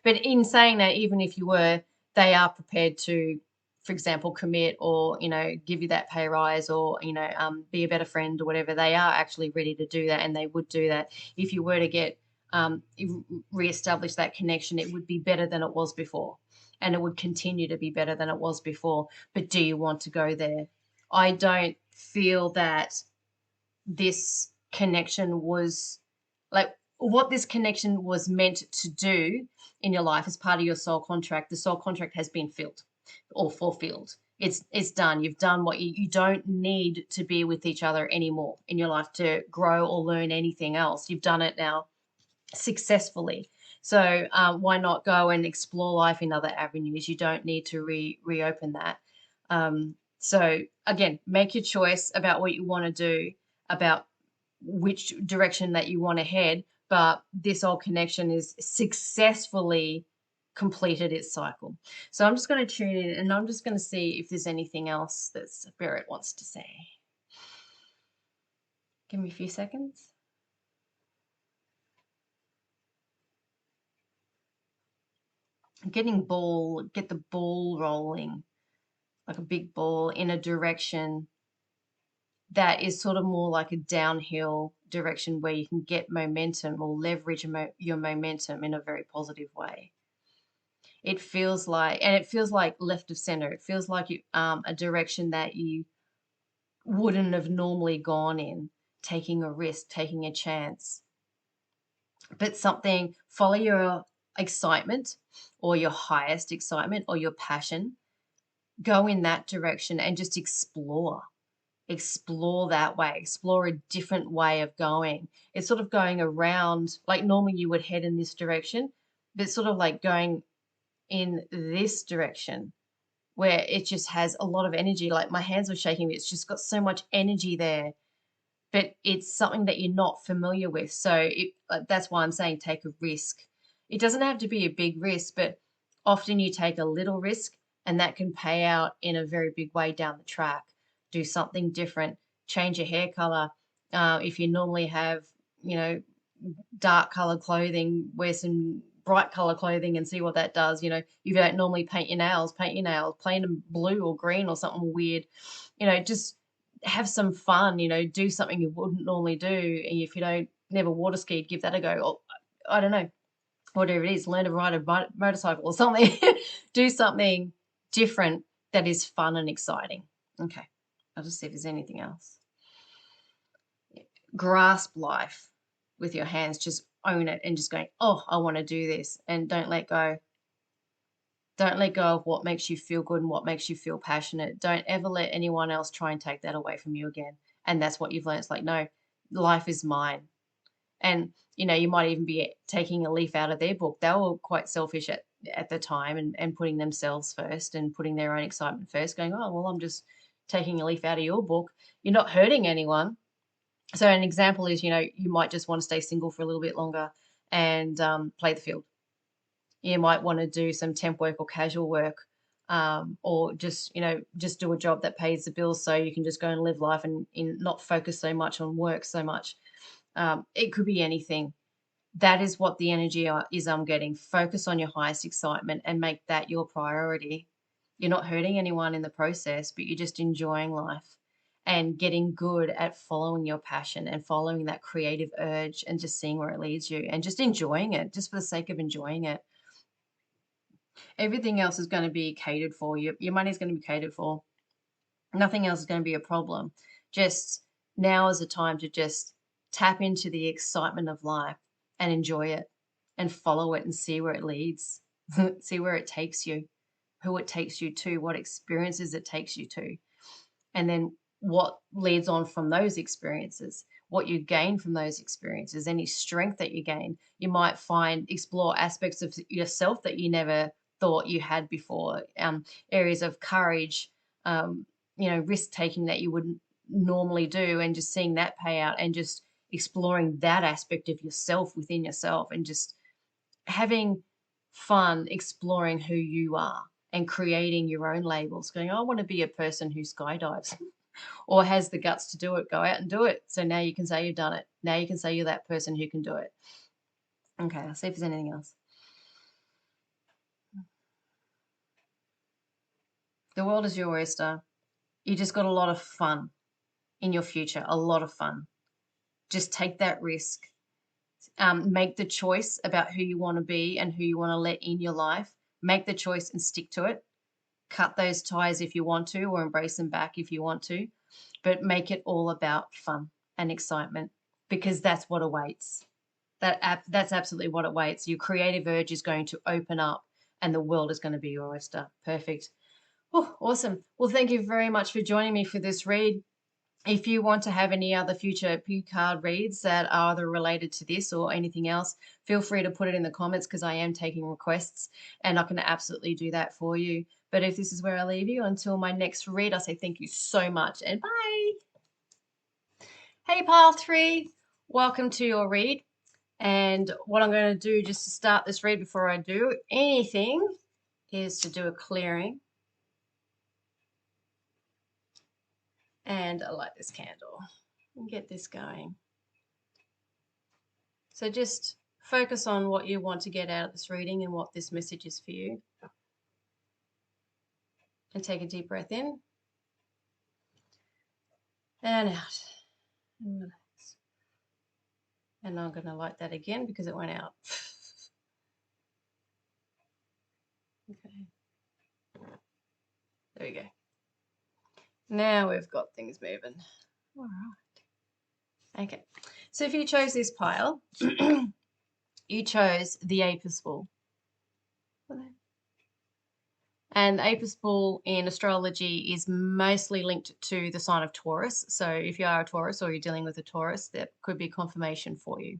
But in saying that, even if you were, they are prepared to, for example, commit, or give you that pay rise, or be a better friend, or whatever. They are actually ready to do that, and they would do that if you were to get reestablish that connection. It would be better than it was before, and it would continue to be better than it was before. But do you want to go there? I don't feel that this connection was like what this connection was meant to do in your life as part of your soul contract. The soul contract has been filled or fulfilled. It's done. You've done what you don't need to be with each other anymore in your life to grow or learn anything else. You've done it now successfully. So why not go and explore life in other avenues? You don't need to reopen that. So again, make your choice about what you want to do, about which direction that you want to head. But this old connection is successfully completed its cycle. So I'm just going to tune in, and I'm just going to see if there's anything else that Spirit wants to say. Give me a few seconds. Get the ball rolling, like a big ball in a direction that is sort of more like a downhill direction, where you can get momentum or leverage your momentum in a very positive way. It feels like left of center. It feels like a direction that you wouldn't have normally gone in, taking a risk, taking a chance. But follow your excitement, or your highest excitement, or your passion. Go in that direction and just explore that way, explore a different way of going. It's sort of going around, like normally you would head in this direction, but sort of like going in this direction where it just has a lot of energy. Like my hands were shaking, but it's just got so much energy there, but it's something that you're not familiar with. So that's why I'm saying take a risk. It doesn't have to be a big risk, but often you take a little risk and that can pay out in a very big way down the track. Do something different, change your hair color. If you normally have dark colored clothing, wear some bright color clothing and see what that does. If you don't normally paint your nails, paint them blue or green or something weird. Just have some fun. Do something you wouldn't normally do. And if you don't never water skied, give that a go. Or, I don't know, whatever it is, learn to ride a motorcycle or something. Do something different that is fun and exciting. Okay, I'll just see if there's anything else. Grasp life with your hands, just own it and just going, oh, I want to do this, and don't let go. Don't let go of what makes you feel good and what makes you feel passionate. Don't ever let anyone else try and take that away from you again. And that's what you've learned. It's like, no, life is mine. And, you might even be taking a leaf out of their book. They were quite selfish at the time and putting themselves first and putting their own excitement first, going, oh, well, I'm just taking a leaf out of your book. You're not hurting anyone. So an example is, you might just want to stay single for a little bit longer and play the field. You might want to do some temp work or casual work, or just do a job that pays the bills so you can just go and live life and not focus so much on work so much. It could be anything. That is what the energy is I'm getting. Focus on your highest excitement and make that your priority. You're not hurting anyone in the process, but you're just enjoying life and getting good at following your passion and following that creative urge and just seeing where it leads you and just enjoying it, just for the sake of enjoying it. Everything else is going to be catered for. Your money is going to be catered for. Nothing else is going to be a problem. Just now is the time to just tap into the excitement of life and enjoy it and follow it and see where it leads, see where it takes you, who it takes you to, what experiences it takes you to, and then what leads on from those experiences, what you gain from those experiences, any strength that you gain. You might explore aspects of yourself that you never thought you had before, areas of courage, risk taking that you wouldn't normally do, and just seeing that pay out and just exploring that aspect of yourself within yourself and just having fun exploring who you are and creating your own labels, going, I want to be a person who skydives or has the guts to do it. Go out and do it. So now you can say you've done it. Now you can say you're that person who can do it. Okay, I'll see if there's anything else. The world is your oyster. You just got a lot of fun in your future, a lot of fun. Just take that risk. Make the choice about who you want to be and who you want to let in your life. Make the choice and stick to it. Cut those ties if you want to, or embrace them back if you want to. But make it all about fun and excitement, because that's what awaits. That's absolutely what awaits. Your creative urge is going to open up and the world is going to be your oyster. Perfect. Oh, awesome. Well, thank you very much for joining me for this read. If you want to have any other future pick card reads that are either related to this or anything else, feel free to put it in the comments, because I am taking requests and I can absolutely do that for you. But if this is where I leave you until my next read, I say thank you so much and bye. Hey, Pile 3, welcome to your read. And what I'm going to do just to start this read before I do anything is to do a clearing. And I light this candle and get this going. So just focus on what you want to get out of this reading and what this message is for you. And take a deep breath in and out. And relax. And I'm going to light that again because it went out. Okay. There we go. Now we've got things moving. All right. Okay. So if you chose this pile, you chose the Apis bull. And the Apis bull in astrology is mostly linked to the sign of Taurus. So if you are a Taurus or you're dealing with a Taurus, that could be confirmation for you.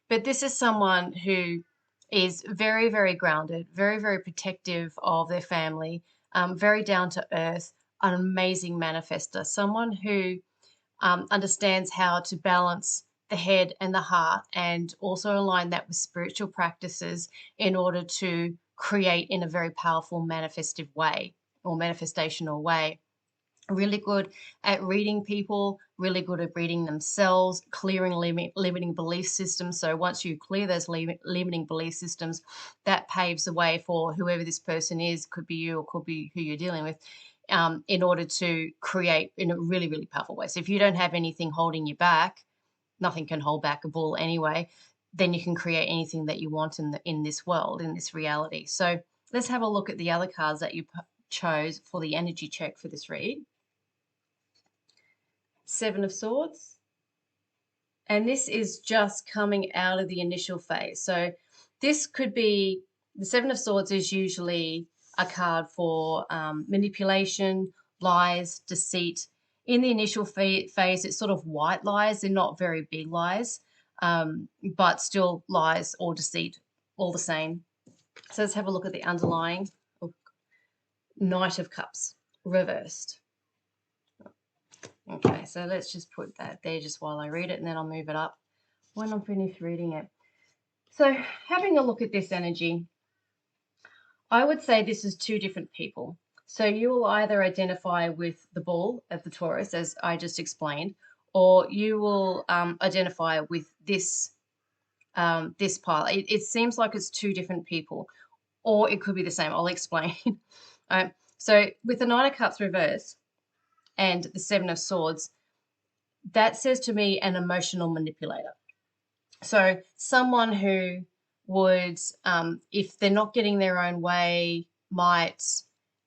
But this is someone who is very, very grounded, very, very protective of their family, very down to earth, an amazing manifester, someone who understands how to balance the head and the heart and also align that with spiritual practices in order to create in a very powerful manifestive way or manifestational way. really good at reading people, really good at reading themselves, clearing limiting belief systems. So once you clear those limiting belief systems, that paves the way for whoever this person is, could be you or could be who you're dealing with, in order to create in a really, really powerful way. So if you don't have anything holding you back, nothing can hold back a bull anyway, then you can create anything that you want in this world, in this reality. So let's have a look at the other cards that you chose for the energy check for this read. Seven of Swords. And this is just coming out of the initial phase. So this could be, the Seven of Swords is usually a card for manipulation, lies, deceit. In the initial phase, it's sort of white lies. They're not very big lies, but still lies or deceit, all the same. So let's have a look at the underlying. Knight of Cups, reversed. Okay, so let's just put that there just while I read it, and then I'll move it up when I'm finished reading it. So having a look at this energy, I would say this is two different people. So you will either identify with the bull of the Taurus, as I just explained, or you will identify with this this pile. It seems like it's two different people, or it could be the same. I'll explain. All right. So with the Nine of Cups reverse and the Seven of Swords, that says to me an emotional manipulator. So someone who would, if they're not getting their own way, might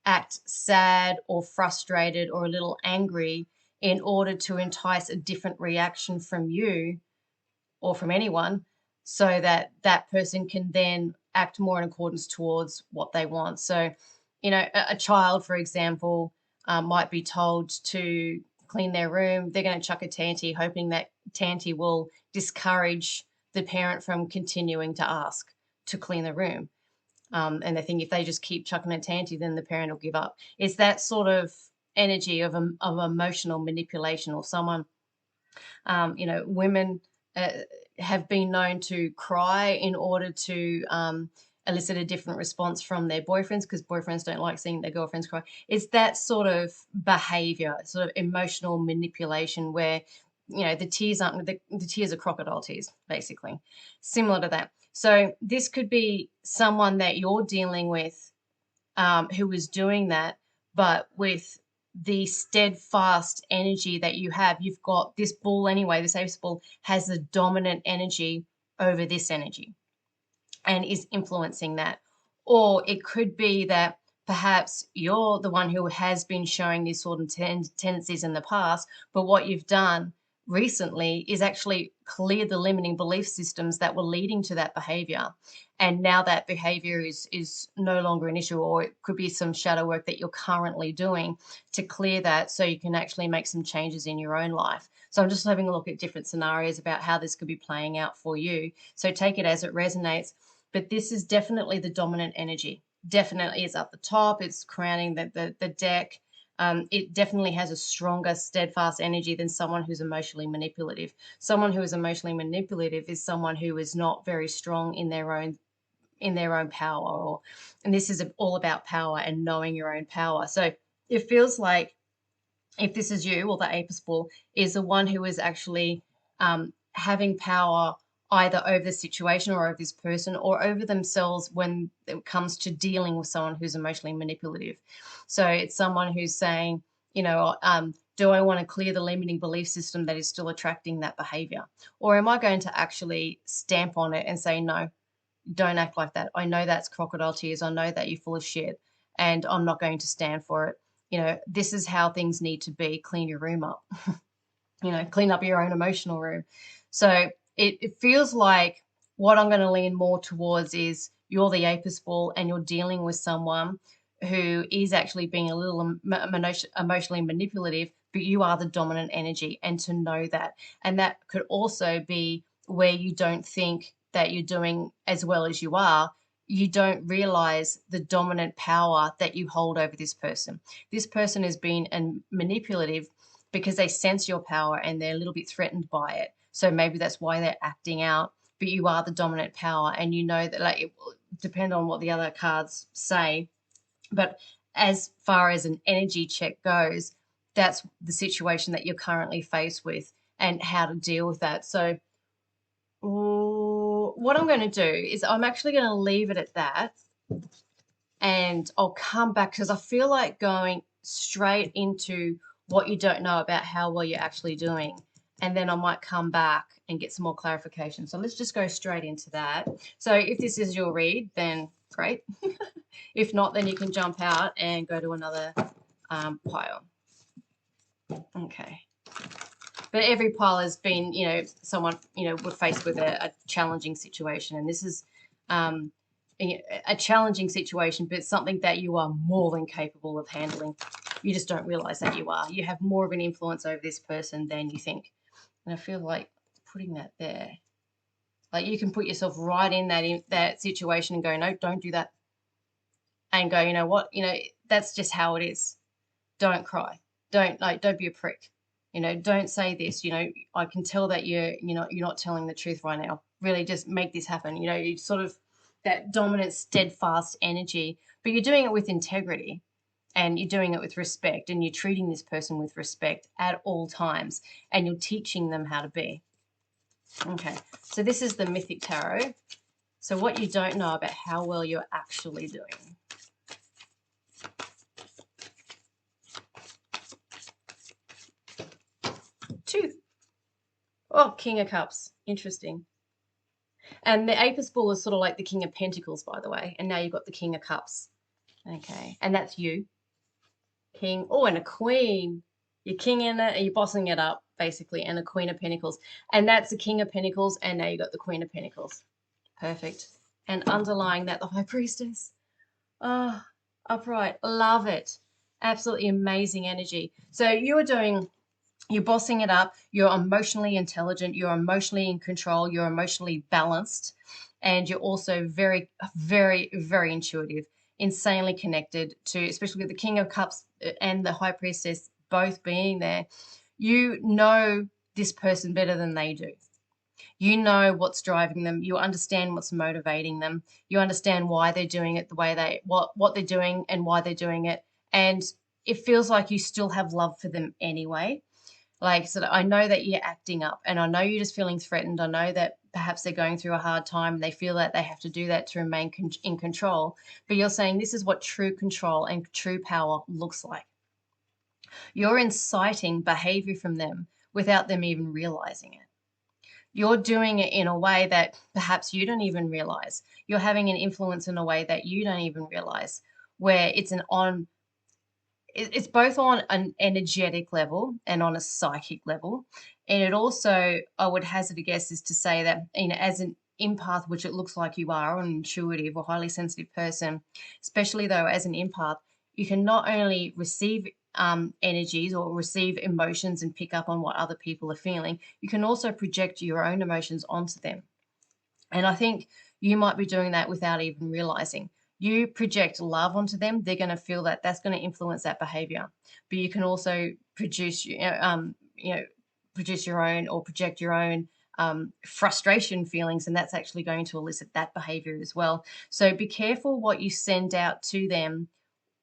act sad or frustrated or a little angry in order to entice a different reaction from you or from anyone, so that that person can then act more in accordance towards what they want. So, you know, a child, for example, might be told to clean their room. They're going to chuck a tanty, hoping that tanty will discourage the parent from continuing to ask to clean the room. And they think if they just keep chucking a tanty, then the parent will give up. It's that sort of energy of emotional manipulation, or someone, you know, women have been known to cry in order to elicit a different response from their boyfriends, because boyfriends don't like seeing their girlfriends cry. It's that sort of behavior, sort of emotional manipulation, where, you know, the tears aren't, the tears are crocodile tears, basically, similar to that. So this could be someone that you're dealing with who is doing that, but with the steadfast energy that you have. You've got this bull anyway, this ace bull has the dominant energy over this energy and is influencing that. Or it could be that perhaps you're the one who has been showing these sort of tendencies in the past, but what you've done recently is actually clear the limiting belief systems that were leading to that behavior. And now that behavior is no longer an issue, or it could be some shadow work that you're currently doing to clear that, so you can actually make some changes in your own life. So I'm just having a look at different scenarios about how this could be playing out for you. So take it as it resonates. But this is definitely the dominant energy. Definitely is up the top. It's crowning the deck. It definitely has a stronger, steadfast energy than someone who's emotionally manipulative. Someone who is emotionally manipulative is someone who is not very strong in their own power. And this is all about power and knowing your own power. So it feels like if this is you, or the Apis bull is the one who is actually having power either over the situation or over this person or over themselves when it comes to dealing with someone who's emotionally manipulative. So it's someone who's saying, you know, do I want to clear the limiting belief system that is still attracting that behavior? Or am I going to actually stamp on it and say, no, don't act like that. I know that's crocodile tears. I know that you're full of shit, and I'm not going to stand for it. You know, this is how things need to be. Clean your room up. You know, clean up your own emotional room. So it feels like what I'm going to lean more towards is you're the Apis bull and you're dealing with someone who is actually being a little emotionally manipulative, but you are the dominant energy, and to know that. And that could also be where you don't think that you're doing as well as you are. You don't realize the dominant power that you hold over this person. This person has been manipulative because they sense your power and they're a little bit threatened by it. So maybe that's why they're acting out, but you are the dominant power, and you know that, like, it will depend on what the other cards say. But as far as an energy check goes, that's the situation that you're currently faced with and how to deal with that. So what I'm going to do is I'm actually going to leave it at that, and I'll come back because I feel like going straight into what you don't know about how well you're actually doing, and then I might come back and get some more clarification. So let's just go straight into that. So if this is your read, then great. If not, then you can jump out and go to another pile. Okay. But every pile has been, someone, we're faced with a challenging situation. And this is a challenging situation, but it's something that you are more than capable of handling. You just don't realize that you are. You have more of an influence over this person than you think. And I feel like putting that there, like you can put yourself right in that situation and go, no, don't do that. And go, you know what, that's just how it is. Don't cry. Don't be a prick. Don't say this. I can tell that you're not telling the truth right now. Really, just make this happen. You sort of that dominant, steadfast energy, but you're doing it with integrity, and you're doing it with respect, and you're treating this person with respect at all times, and you're teaching them how to be. Okay, so this is the Mythic Tarot. So what you don't know about how well you're actually doing. Two. Oh, King of Cups. Interesting. And the Apis Bull is sort of like the King of Pentacles, by the way. And now you've got the King of Cups. Okay. And that's you. King. Oh, and a Queen. You're king in it, and you're bossing it up, basically. And a Queen of Pentacles. And that's the King of Pentacles. And now you've got the Queen of Pentacles. Perfect. And underlying that, the High Priestess. Oh, upright. Love it. Absolutely amazing energy. So you're bossing it up, you're emotionally intelligent, you're emotionally in control, you're emotionally balanced, and you're also very, very, very intuitive, insanely connected to, especially with the King of Cups and the High Priestess both being there. You know this person better than they do. You know what's driving them. You understand what's motivating them. You understand why they're doing it the way what they're doing and why they're doing it. And it feels like you still have love for them anyway. Like, so I know that you're acting up, and I know you're just feeling threatened. I know that perhaps they're going through a hard time and they feel that they have to do that to remain in control. But you're saying this is what true control and true power looks like. You're inciting behavior from them without them even realizing it. You're doing it in a way that perhaps you don't even realize. You're having an influence in a way that you don't even realize, where it's both on an energetic level and on a psychic level. And it also, I would hazard a guess, is to say that, as an empath, which it looks like you are, an intuitive or highly sensitive person, especially though as an empath, you can not only receive energies or receive emotions and pick up on what other people are feeling, you can also project your own emotions onto them. And I think you might be doing that without even realizing. You project love onto them, they're going to feel that that's going to influence that behavior. But you can also produce your own or project your own frustration feelings, and that's actually going to elicit that behavior as well. So be careful what you send out to them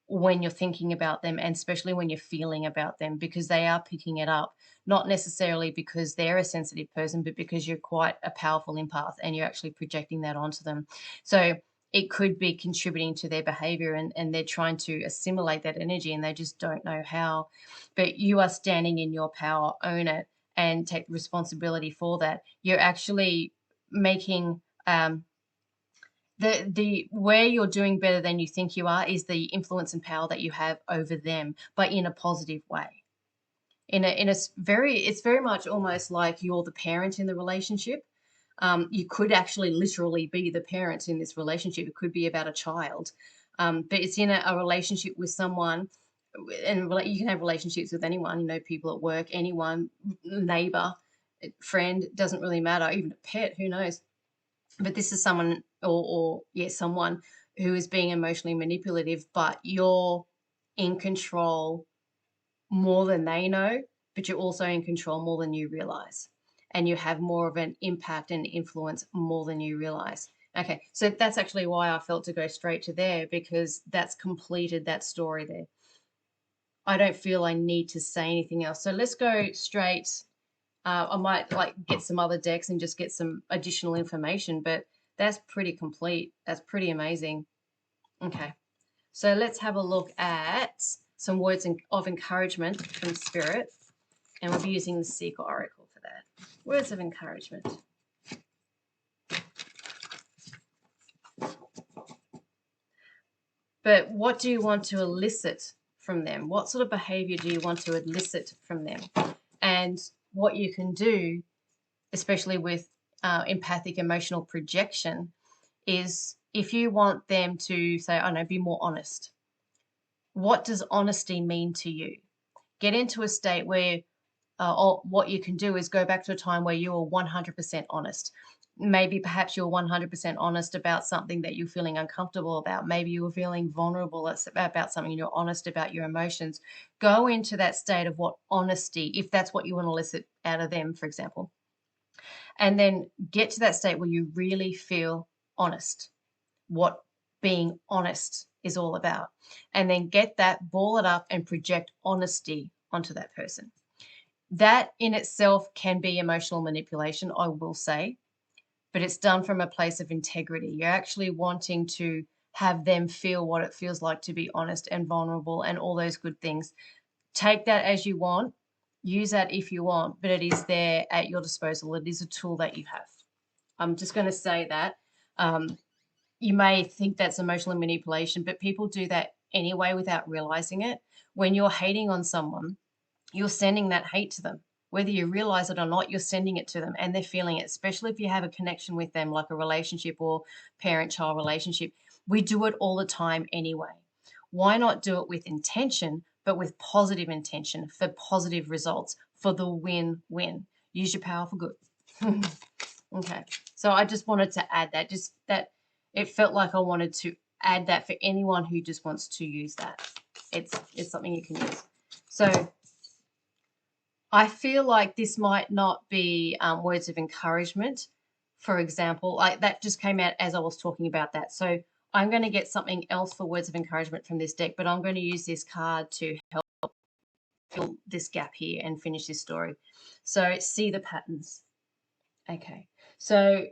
when you're thinking about them, and especially when you're feeling about them, because they are picking it up, not necessarily because they're a sensitive person, but because you're quite a powerful empath and you're actually projecting that onto them. So it could be contributing to their behavior, and they're trying to assimilate that energy and they just don't know how. But you are standing in your power, own it, and take responsibility for that. You're actually making the where you're doing better than you think you are is the influence and power that you have over them, but in a positive way. It's very much almost like you're the parent in the relationship. You could actually literally be the parent in this relationship. It could be about a child, but it's in a relationship with someone, and you can have relationships with anyone, people at work, anyone, neighbor, friend, doesn't really matter, even a pet, who knows. But this is someone someone who is being emotionally manipulative, but you're in control more than they know, but you're also in control more than you realize. And you have more of an impact and influence more than you realize. Okay, so that's actually why I felt to go straight to there, because that's completed that story there. I don't feel I need to say anything else. So let's go straight. I might like get some other decks and just get some additional information, but that's pretty complete. That's pretty amazing. Okay, so let's have a look at some words of encouragement from Spirit, and we'll be using the Seeker Oracle for that. Words of encouragement. But what do you want to elicit from them? What sort of behavior do you want to elicit from them? And what you can do, especially with empathic emotional projection, is if you want them to say, oh no, be more honest. What does honesty mean to you? Get into a state where what you can do is go back to a time where you were 100% honest. Maybe perhaps you're 100% honest about something that you're feeling uncomfortable about. Maybe you were feeling vulnerable about something and you're honest about your emotions. Go into that state of what honesty, if that's what you want to elicit out of them, for example. And then get to that state where you really feel honest, what being honest is all about. And then get that, ball it up and project honesty onto that person. That in itself can be emotional manipulation, I will say, but it's done from a place of integrity. You're actually wanting to have them feel what it feels like to be honest and vulnerable and all those good things. Take that as you want, use that if you want, but it is there at your disposal. It is a tool that you have. I'm just going to say that. You may think that's emotional manipulation, but people do that anyway without realizing it. When you're hating on someone, you're sending that hate to them. Whether you realize it or not, you're sending it to them and they're feeling it, especially if you have a connection with them, like a relationship or parent-child relationship. We do it all the time anyway. Why not do it with intention, but with positive intention for positive results, for the win-win? Use your power for good. Okay, so I just wanted to add that, just that it felt like I wanted to add that for anyone who just wants to use that. It's something you can use. So I feel like this might not be words of encouragement, for example. That just came out as I was talking about that. So I'm going to get something else for words of encouragement from this deck, but I'm going to use this card to help fill this gap here and finish this story. So see the patterns. Okay, so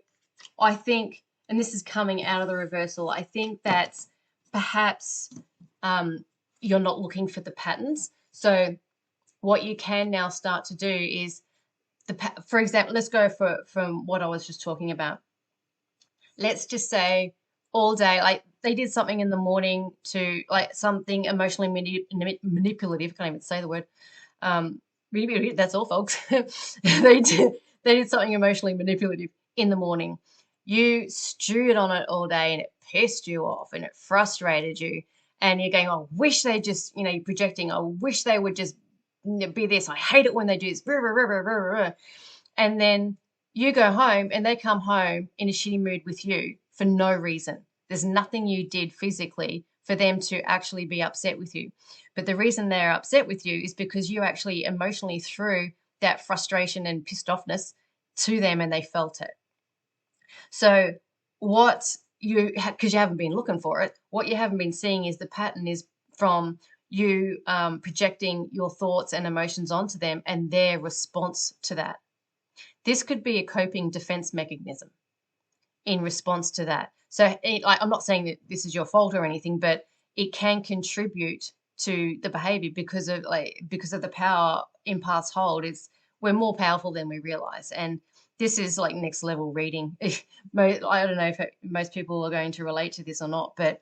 I think, and this is coming out of the reversal, I think that perhaps you're not looking for the patterns. So what you can now start to do is, for example, let's go from what I was just talking about. Let's just say all day, like they did something in the morning to like something emotionally manipulative. I can't even say the word. That's all, folks. They did something emotionally manipulative in the morning. You stewed on it all day and it pissed you off and it frustrated you. And you're going, I wish they just, you're projecting, I wish they would just be this. I hate it when they do this. And then you go home and they come home in a shitty mood with you for no reason. There's nothing you did physically for them to actually be upset with you. But the reason they're upset with you is because you actually emotionally threw that frustration and pissed offness to them and they felt it. So what because you haven't been looking for it, what you haven't been seeing is the pattern is from you projecting your thoughts and emotions onto them and their response to that. This could be a coping defense mechanism in response to that. So I'm not saying that this is your fault or anything, but it can contribute to the behavior because of the power empaths hold. We're more powerful than we realize. And this is like next level reading. I don't know if most people are going to relate to this or not, but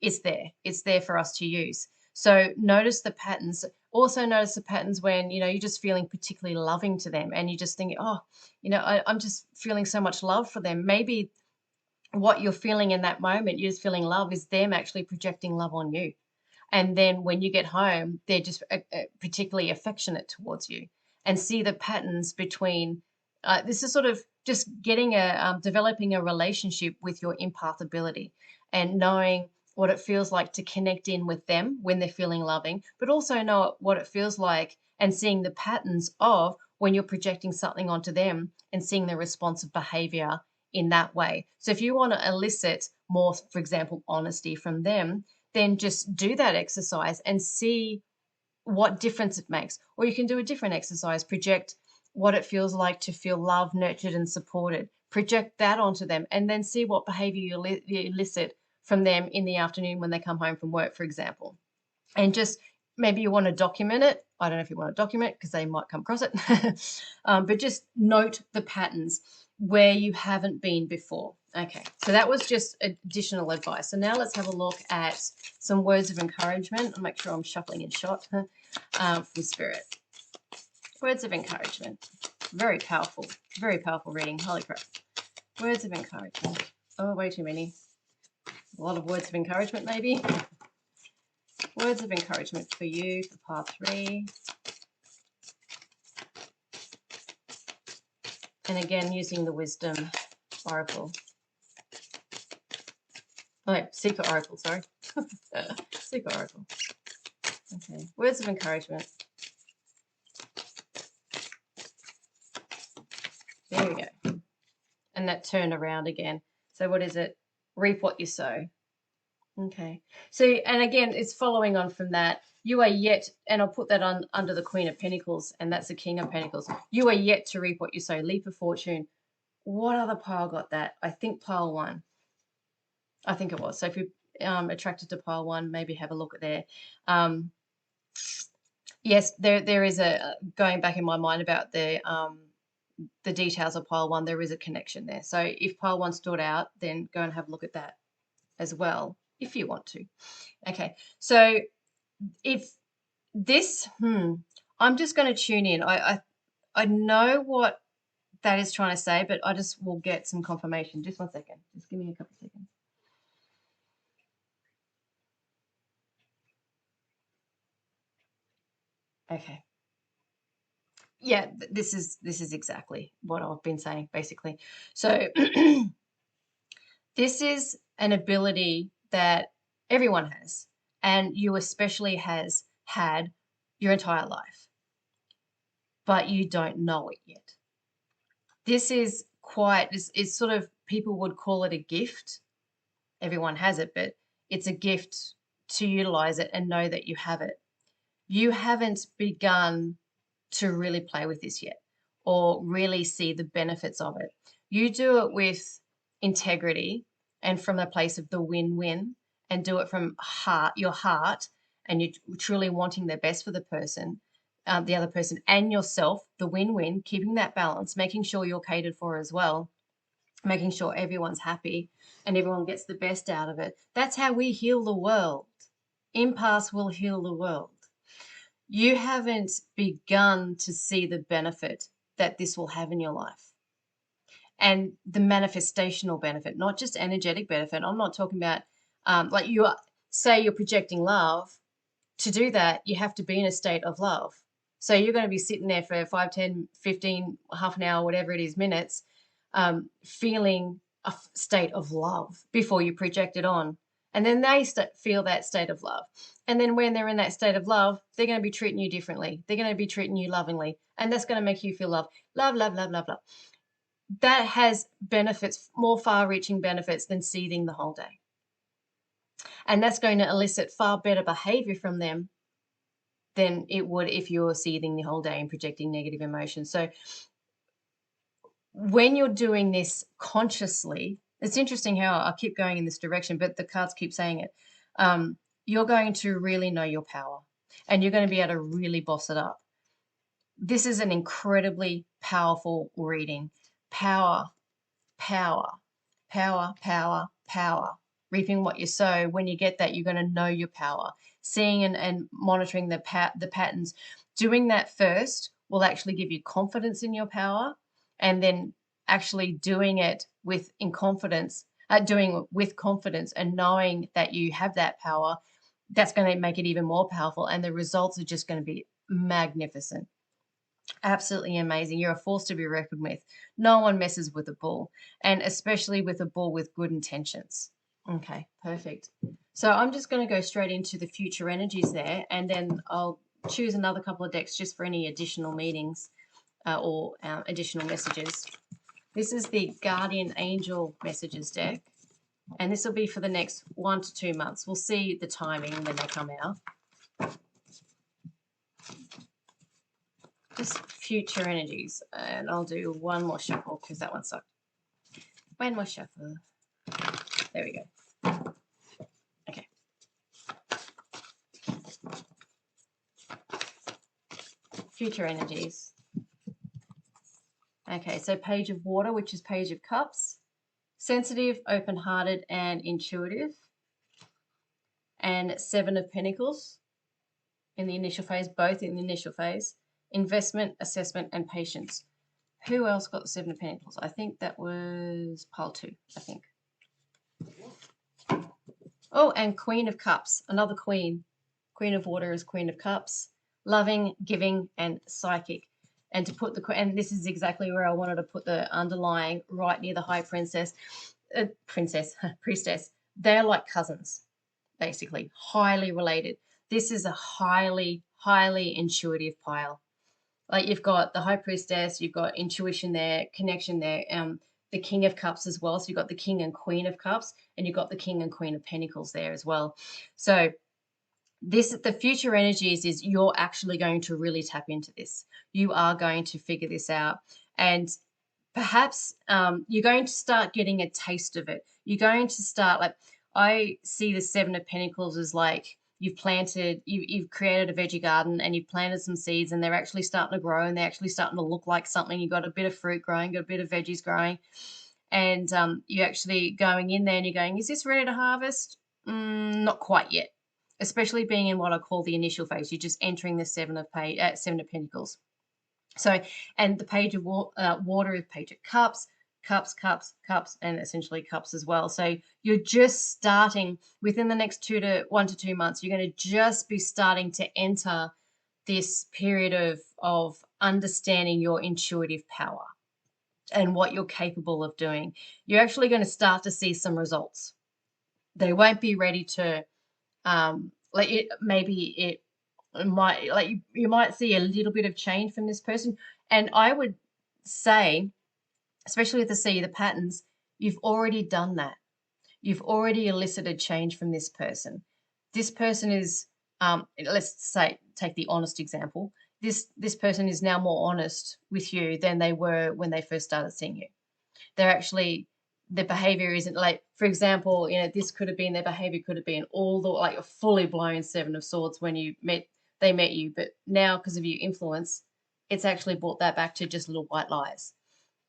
it's there. It's there for us to use. So notice the patterns. Also notice the patterns when, you're just feeling particularly loving to them and you just think, I'm just feeling so much love for them. Maybe what you're feeling in that moment, you're just feeling love, is them actually projecting love on you. And then when you get home, they're just particularly affectionate towards you. And see the patterns between, this is sort of just getting developing a relationship with your empath ability and knowing what it feels like to connect in with them when they're feeling loving, but also know what it feels like and seeing the patterns of when you're projecting something onto them and seeing the responsive behavior in that way. So if you want to elicit more, for example, honesty from them, then just do that exercise and see what difference it makes. Or you can do a different exercise, project what it feels like to feel loved, nurtured, and supported. Project that onto them, and then see what behavior you elicit from them in the afternoon when they come home from work, for example. And just maybe you want to document it. I don't know if you want to document because they might come across it, but just note the patterns where you haven't been before. Okay, so that was just additional advice. So now let's have a look at some words of encouragement. I'll make sure I'm shuffling in shot from Spirit. Words of encouragement. Very powerful reading. Holy crap. Words of encouragement. Oh, way too many. A lot of words of encouragement, maybe. Words of encouragement for you for part 3. And again, using the Wisdom Oracle. Oh, Secret Oracle, sorry. Secret Oracle. Okay, words of encouragement. There we go. And that turned around again. So what is it? Reap what you sow. Okay. So, and again, it's following on from that. You are yet, and I'll put that on under the Queen of Pentacles, and that's the King of Pentacles. You are yet to reap what you sow. Leap of Fortune. What other pile got that? I think pile 1. I think it was. So if you're attracted to pile 1, maybe have a look at there. Yes, there is a, going back in my mind about the details of pile 1, there is a connection there. So if pile 1 stood out, then go and have a look at that as well, if you want to. Okay, so if this, I'm just going to tune in. I know what that is trying to say, but I just will get some confirmation. Just 1 second. Just give me a couple of seconds. Okay. Yeah, this is exactly what I've been saying, basically. So this is an ability that everyone has, and you especially has had your entire life, but you don't know it yet. This is it's sort of, people would call it a gift. Everyone has it, but it's a gift to utilize it and know that you have it. You haven't begun to really play with this yet or really see the benefits of it. You do it with integrity and from a place of the win-win, and do it from your heart, and you're truly wanting the best for the person, the other person, and yourself, the win-win, keeping that balance, making sure you're catered for as well, making sure everyone's happy and everyone gets the best out of it. That's how we heal the world. Impasse will heal the world. You haven't begun to see the benefit that this will have in your life, and the manifestational benefit, not just energetic benefit. I'm not talking about like say you're projecting love. To do that, you have to be in a state of love. So you're going to be sitting there for 5, 10, 15, half an hour, whatever it is, minutes, feeling a state of love before you project it on. And then they feel that state of love. And then when they're in that state of love, they're going to be treating you differently. They're going to be treating you lovingly. And that's going to make you feel love. Love, love, love, love, love. That has benefits, more far-reaching benefits than seething the whole day. And that's going to elicit far better behavior from them than it would if you're seething the whole day and projecting negative emotions. So when you're doing this consciously, it's interesting how I keep going in this direction, but the cards keep saying it. You're going to really know your power, and you're going to be able to really boss it up. This is an incredibly powerful reading. Power, power, power, power, power. Reaping what you sow. When you get that, you're going to know your power. Seeing and monitoring the patterns. Doing that first will actually give you confidence in your power, and then actually doing it with confidence and knowing that you have that power, that's going to make it even more powerful, and the results are just going to be magnificent. Absolutely amazing. You're a force to be reckoned with. No one messes with a bull, and especially with a bull with good intentions. Okay, perfect. So I'm just going to go straight into the future energies there, and then I'll choose another couple of decks just for any additional meetings or additional messages. This is the Guardian Angel Messages deck, and this will be for the next 1 to 2 months. We'll see the timing when they come out. just future energies. And I'll do one more shuffle because that one sucked. One more shuffle. There we go. Okay. Future energies. Okay, so Page of Water, which is Page of Cups. Sensitive, open-hearted, and intuitive. And Seven of Pentacles in the initial phase, both in the initial phase. Investment, assessment, and patience. Who else got the Seven of Pentacles? I think that was pile 2, I think. Oh, and Queen of Cups, another queen. Queen of Water is Queen of Cups. Loving, giving, and psychic. And to put and this is exactly where I wanted to put the underlying right near the High Priestess. They're like cousins, basically, highly related. This is a highly, highly intuitive pile. Like you've got the High Priestess, you've got intuition there, connection there, the King of Cups as well. So you've got the King and Queen of Cups, and you've got the King and Queen of Pentacles there as well. So the future energies is you're actually going to really tap into this. You are going to figure this out. And perhaps you're going to start getting a taste of it. You're going to start, like, I see the Seven of Pentacles as like you've created a veggie garden and you've planted some seeds and they're actually starting to grow and they're actually starting to look like something. You've got a bit of fruit growing, got a bit of veggies growing. And you're actually going in there and you're going, is this ready to harvest? Not quite yet. Especially being in what I call the initial phase. You're just entering the Seven of Pentacles. So, and the Page of Water is Page of Cups, and essentially Cups as well. So you're just starting within the next 1 to 2 months. You're going to just be starting to enter this period of understanding your intuitive power and what you're capable of doing. You're actually going to start to see some results. They won't be ready to you might see a little bit of change from this person. And I would say, especially with the patterns, you've already done that. You've already elicited change from this person. This person is, let's say, take the honest example. This person is now more honest with you than they were when they first started seeing you. They're actually, their behavior isn't like, for example, this could have been, their behavior could have been all the, like a fully blown Seven of Swords when they met you. But now, because of your influence, it's actually brought that back to just little white lies.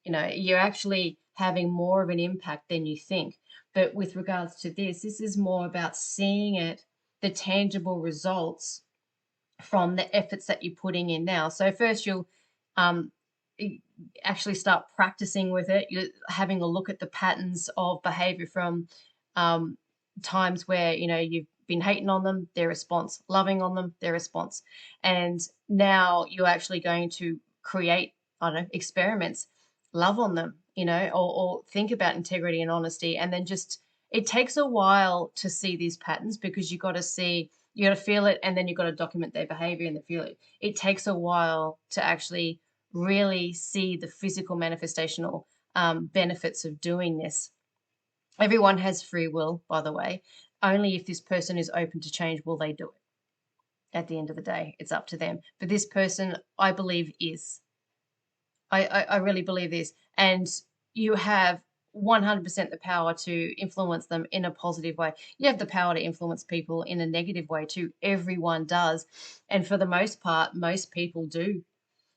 You're actually having more of an impact than you think. But with regards to this is more about seeing it, the tangible results from the efforts that you're putting in now. So first you'll actually start practicing with it. You're having a look at the patterns of behavior from times where, you've been hating on them, their response, loving on them, their response. And now you're actually going to create, experiments, love on them, or think about integrity and honesty. And then it takes a while to see these patterns because you got to feel it, and then you've got to document their behavior and feel it. It takes a while to actually really see the physical manifestational benefits of doing this. Everyone has free will, by the way. Only if this person is open to change will they do it. At the end of the day, it's up to them. But this person, I believe, is. I really believe this. And you have 100% the power to influence them in a positive way. You have the power to influence people in a negative way too. Everyone does. And for the most part, most people do.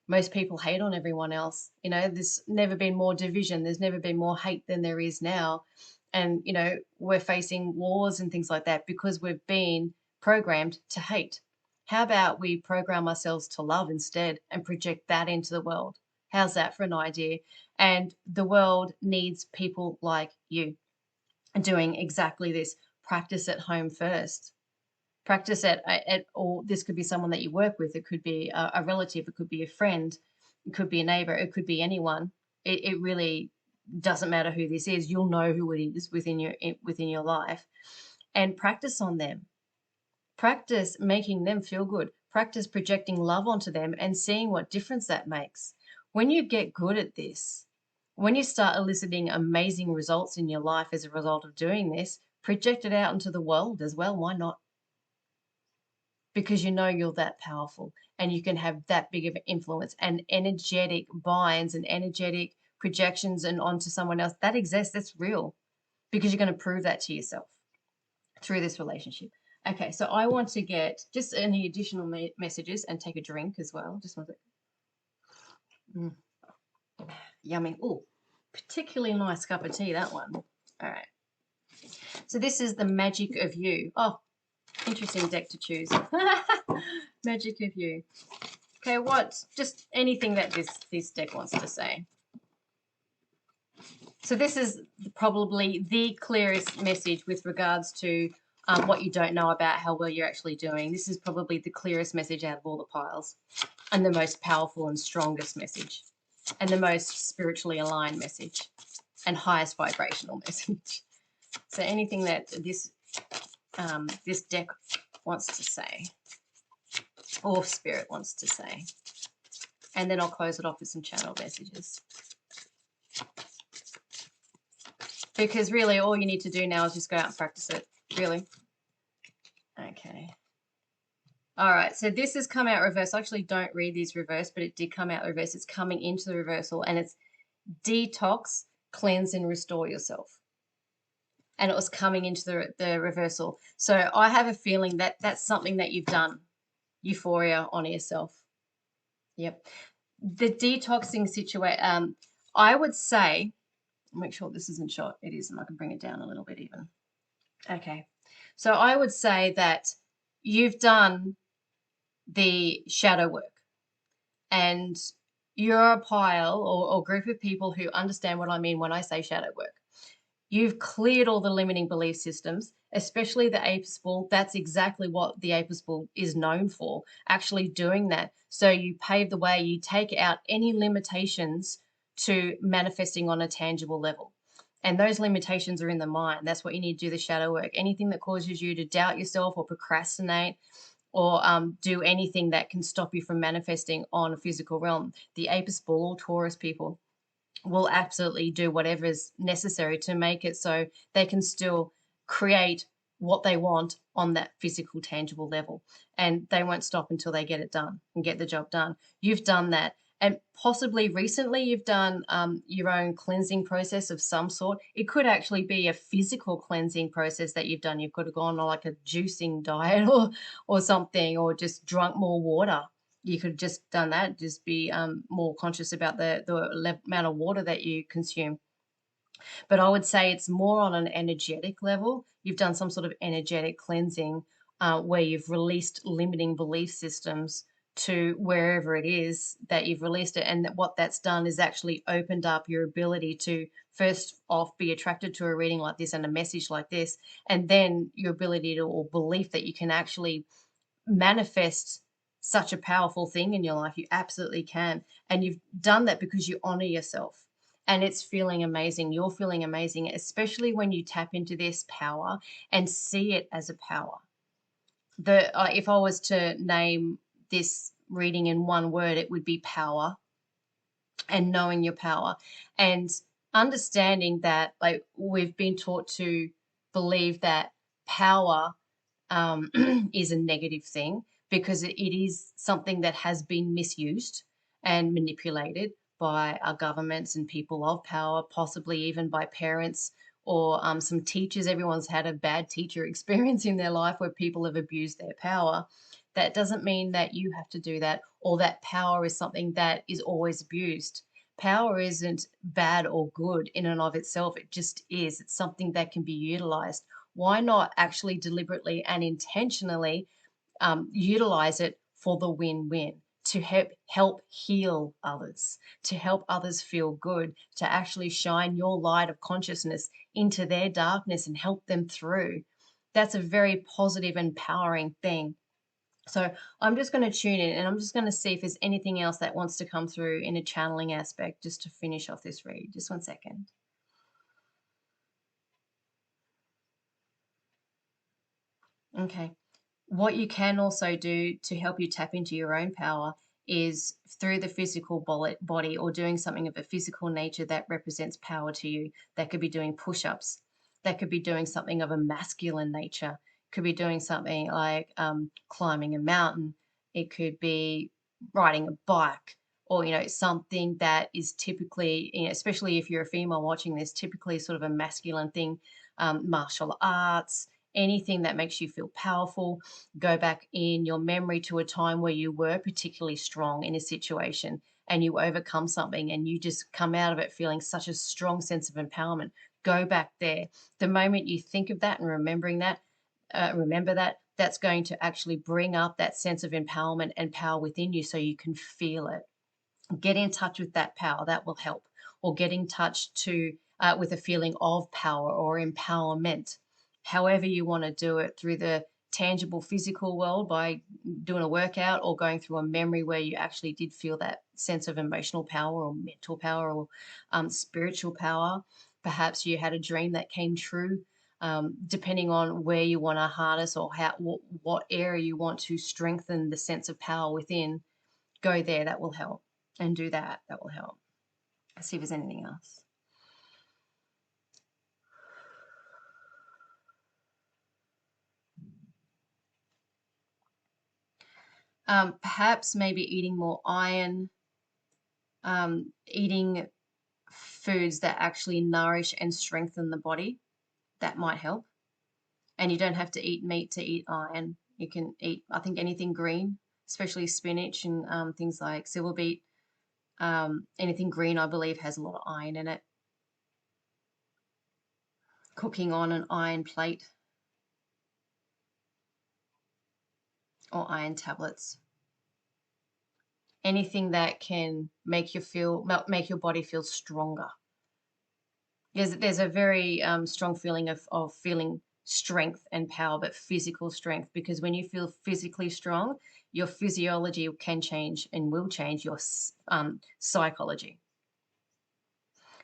Most people hate on everyone else. There's never been more division. There's never been more hate than there is now. And, we're facing wars and things like that because we've been programmed to hate. How about we program ourselves to love instead and project that into the world? How's that for an idea? And the world needs people like you doing exactly this. Practice at home first. Practice or this could be someone that you work with. It could be a relative. It could be a friend. It could be a neighbor. It could be anyone. It really doesn't matter who this is. You'll know who it is within your life, and practice on them. Practice making them feel good. Practice projecting love onto them and seeing what difference that makes. When you get good at this, when you start eliciting amazing results in your life as a result of doing this, project it out into the world as well. Why not? because you know you're that powerful and you can have that big of an influence, and energetic binds and energetic projections and onto someone else that exists. That's real, because you're going to prove that to yourself through this relationship. Okay, so I want to get just any additional messages and take a drink as well. Just want to. Yummy. Oh, particularly nice cup of tea, that one. All right. So this is the Magic of You. Oh, interesting deck to choose. Magic of You. Okay, what? Just anything that this deck wants to say. So this is probably the clearest message with regards to what you don't know about how well you're actually doing. This is probably the clearest message out of all the piles, and the most powerful and strongest message, and the most spiritually aligned message, and highest vibrational message. So anything that this deck wants to say, or spirit wants to say, and then I'll close it off with some channel messages. Because really all you need to do now is just go out and practice it, really. Okay. All right, so this has come out reverse. I actually don't read these reverse, but it did come out reverse. It's coming into the reversal, and it's detox, cleanse, and restore yourself. And it was coming into the reversal. So I have a feeling that that's something that you've done. Euphoria, honor yourself. Yep. The detoxing situation, I would say, make sure this isn't shot. It is, and I can bring it down a little bit even. Okay. So I would say that you've done the shadow work, and you're a pile or group of people who understand what I mean when I say shadow work. You've cleared all the limiting belief systems, especially the Apis bull. That's exactly what the Apis bull is known for, actually doing that. So you pave the way, you take out any limitations to manifesting on a tangible level. And those limitations are in the mind. That's what you need to do the shadow work. Anything that causes you to doubt yourself or procrastinate or do anything that can stop you from manifesting on a physical realm. The Apis bull or Taurus people will absolutely do whatever is necessary to make it so they can still create what they want on that physical, tangible level. And they won't stop until they get it done and get the job done. You've done that. And possibly recently you've done your own cleansing process of some sort. It could actually be a physical cleansing process that you've done. You could have gone on like a juicing diet or something, or just drunk more water. You could have just done that, just be more conscious about the amount of water that you consume. But I would say it's more on an energetic level. You've done some sort of energetic cleansing where you've released limiting belief systems to wherever it is that you've released it. And what that's done is actually opened up your ability to first off be attracted to a reading like this and a message like this, and then your ability to, or belief that you can actually manifest such a powerful thing in your life. You absolutely can. And you've done that because you honor yourself. And it's feeling amazing. You're feeling amazing, especially when you tap into this power and see it as a power. If I was to name this reading in one word, it would be power, and knowing your power and understanding that, like, we've been taught to believe that power is a negative thing because it is something that has been misused and manipulated by our governments and people of power, possibly even by parents or some teachers. Everyone's had a bad teacher experience in their life where people have abused their power. That doesn't mean that you have to do that, or that power is something that is always abused. Power isn't bad or good in and of itself. It just is. It's something that can be utilized. Why not actually deliberately and intentionally utilize it for the win-win, to help heal others, to help others feel good, to actually shine your light of consciousness into their darkness and help them through. That's a very positive, empowering thing. So I'm just going to tune in, and I'm just going to see if there's anything else that wants to come through in a channeling aspect, just to finish off this read. Just 1 second. Okay. What you can also do to help you tap into your own power is through the physical body, or doing something of a physical nature that represents power to you. That could be doing push-ups. That could be doing something of a masculine nature. Could be doing something like climbing a mountain. It could be riding a bike, or something that is typically, especially if you're a female watching this, typically sort of a masculine thing. Martial arts, anything that makes you feel powerful. Go back in your memory to a time where you were particularly strong in a situation and you overcome something and you just come out of it feeling such a strong sense of empowerment. Go back there. The moment you think of that and remember that, that's going to actually bring up that sense of empowerment and power within you so you can feel it. Get in touch with that power. That will help. Or get in touch with a feeling of power or empowerment. However you want to do it, through the tangible physical world by doing a workout, or going through a memory where you actually did feel that sense of emotional power or mental power or spiritual power. Perhaps you had a dream that came true. Depending on where you want to harness or what area you want to strengthen the sense of power within, go there. That will help. And do that. That will help. Let's see if there's anything else. Perhaps maybe eating more iron, eating foods that actually nourish and strengthen the body. That might help. And you don't have to eat meat to eat iron. You can eat, I think, anything green, especially spinach and things like silver beet. Anything green, I believe, has a lot of iron in it. Cooking on an iron plate or iron tablets. Anything that can make your body feel stronger. There's a very strong feeling of feeling strength and power, but physical strength, because when you feel physically strong, your physiology can change and will change your psychology.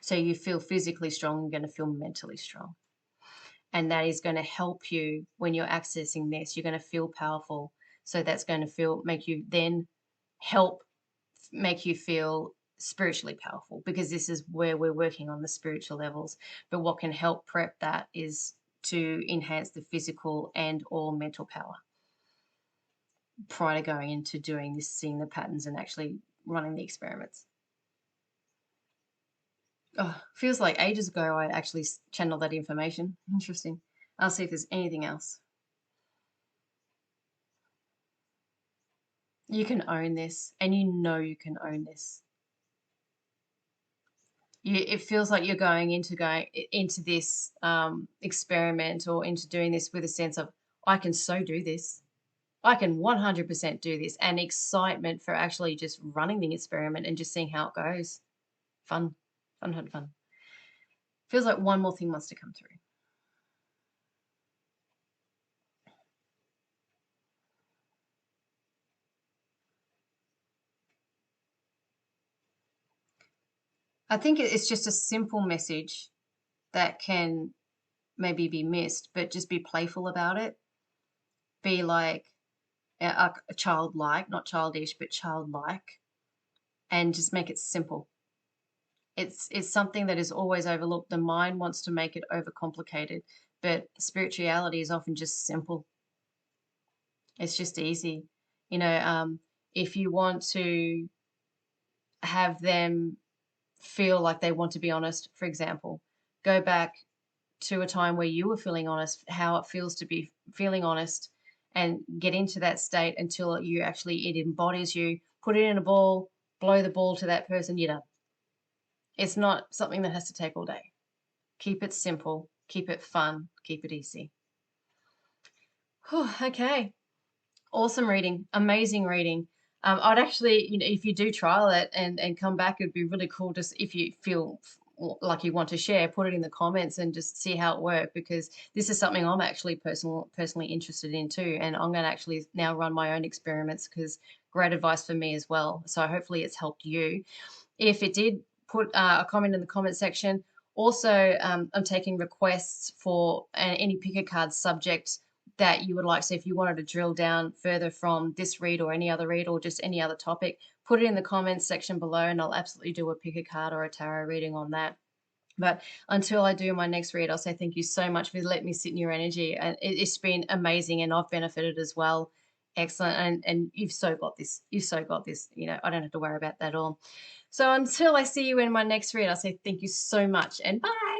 So you feel physically strong, you're going to feel mentally strong. And that is going to help you when you're accessing this. You're going to feel powerful. So that's going to make you feel spiritually powerful, because this is where we're working on the spiritual levels. But what can help prep that is to enhance the physical and or mental power prior to going into doing this, seeing the patterns and actually running the experiments. Oh, feels like ages ago I actually channeled that information. Interesting. I'll see if there's anything else. You can own this, and you can own this. It feels like you're going into this experiment or into doing this with a sense of, I can so do this. I can 100% do this, and excitement for actually just running the experiment and just seeing how it goes. Fun. Feels like one more thing wants to come through. I think it's just a simple message that can maybe be missed, but just be playful about it. Be like a childlike, not childish, but childlike, and just make it simple. It's something that is always overlooked. The mind wants to make it overcomplicated, but spirituality is often just simple. It's just easy. If you want to have them feel like they want to be honest, for example, go back to a time where you were feeling honest, how it feels to be feeling honest, and get into that state until it embodies you. Put it in a ball, blow the ball to that person, you're done. It's not something that has to take all day. Keep it simple, keep it fun, keep it easy. Whew, okay. Awesome reading, amazing reading. I'd actually, if you do trial it and come back, it'd be really cool. Just if you feel like you want to share, put it in the comments and just see how it worked, because this is something I'm actually personally interested in too. And I'm going to actually now run my own experiments, because great advice for me as well. So hopefully it's helped you. If it did, put a comment in the comment section. Also, I'm taking requests for any pick a card subject that you would like. So if you wanted to drill down further from this read or any other read or just any other topic, put it in the comments section below and I'll absolutely do a pick a card or a tarot reading on that. But until I do my next read, I'll say thank you so much for letting me sit in your energy. And it's been amazing, and I've benefited as well. Excellent. And you've so got this. You've so got this. You know, I don't have to worry about that at all. So until I see you in my next read, I'll say thank you so much and bye.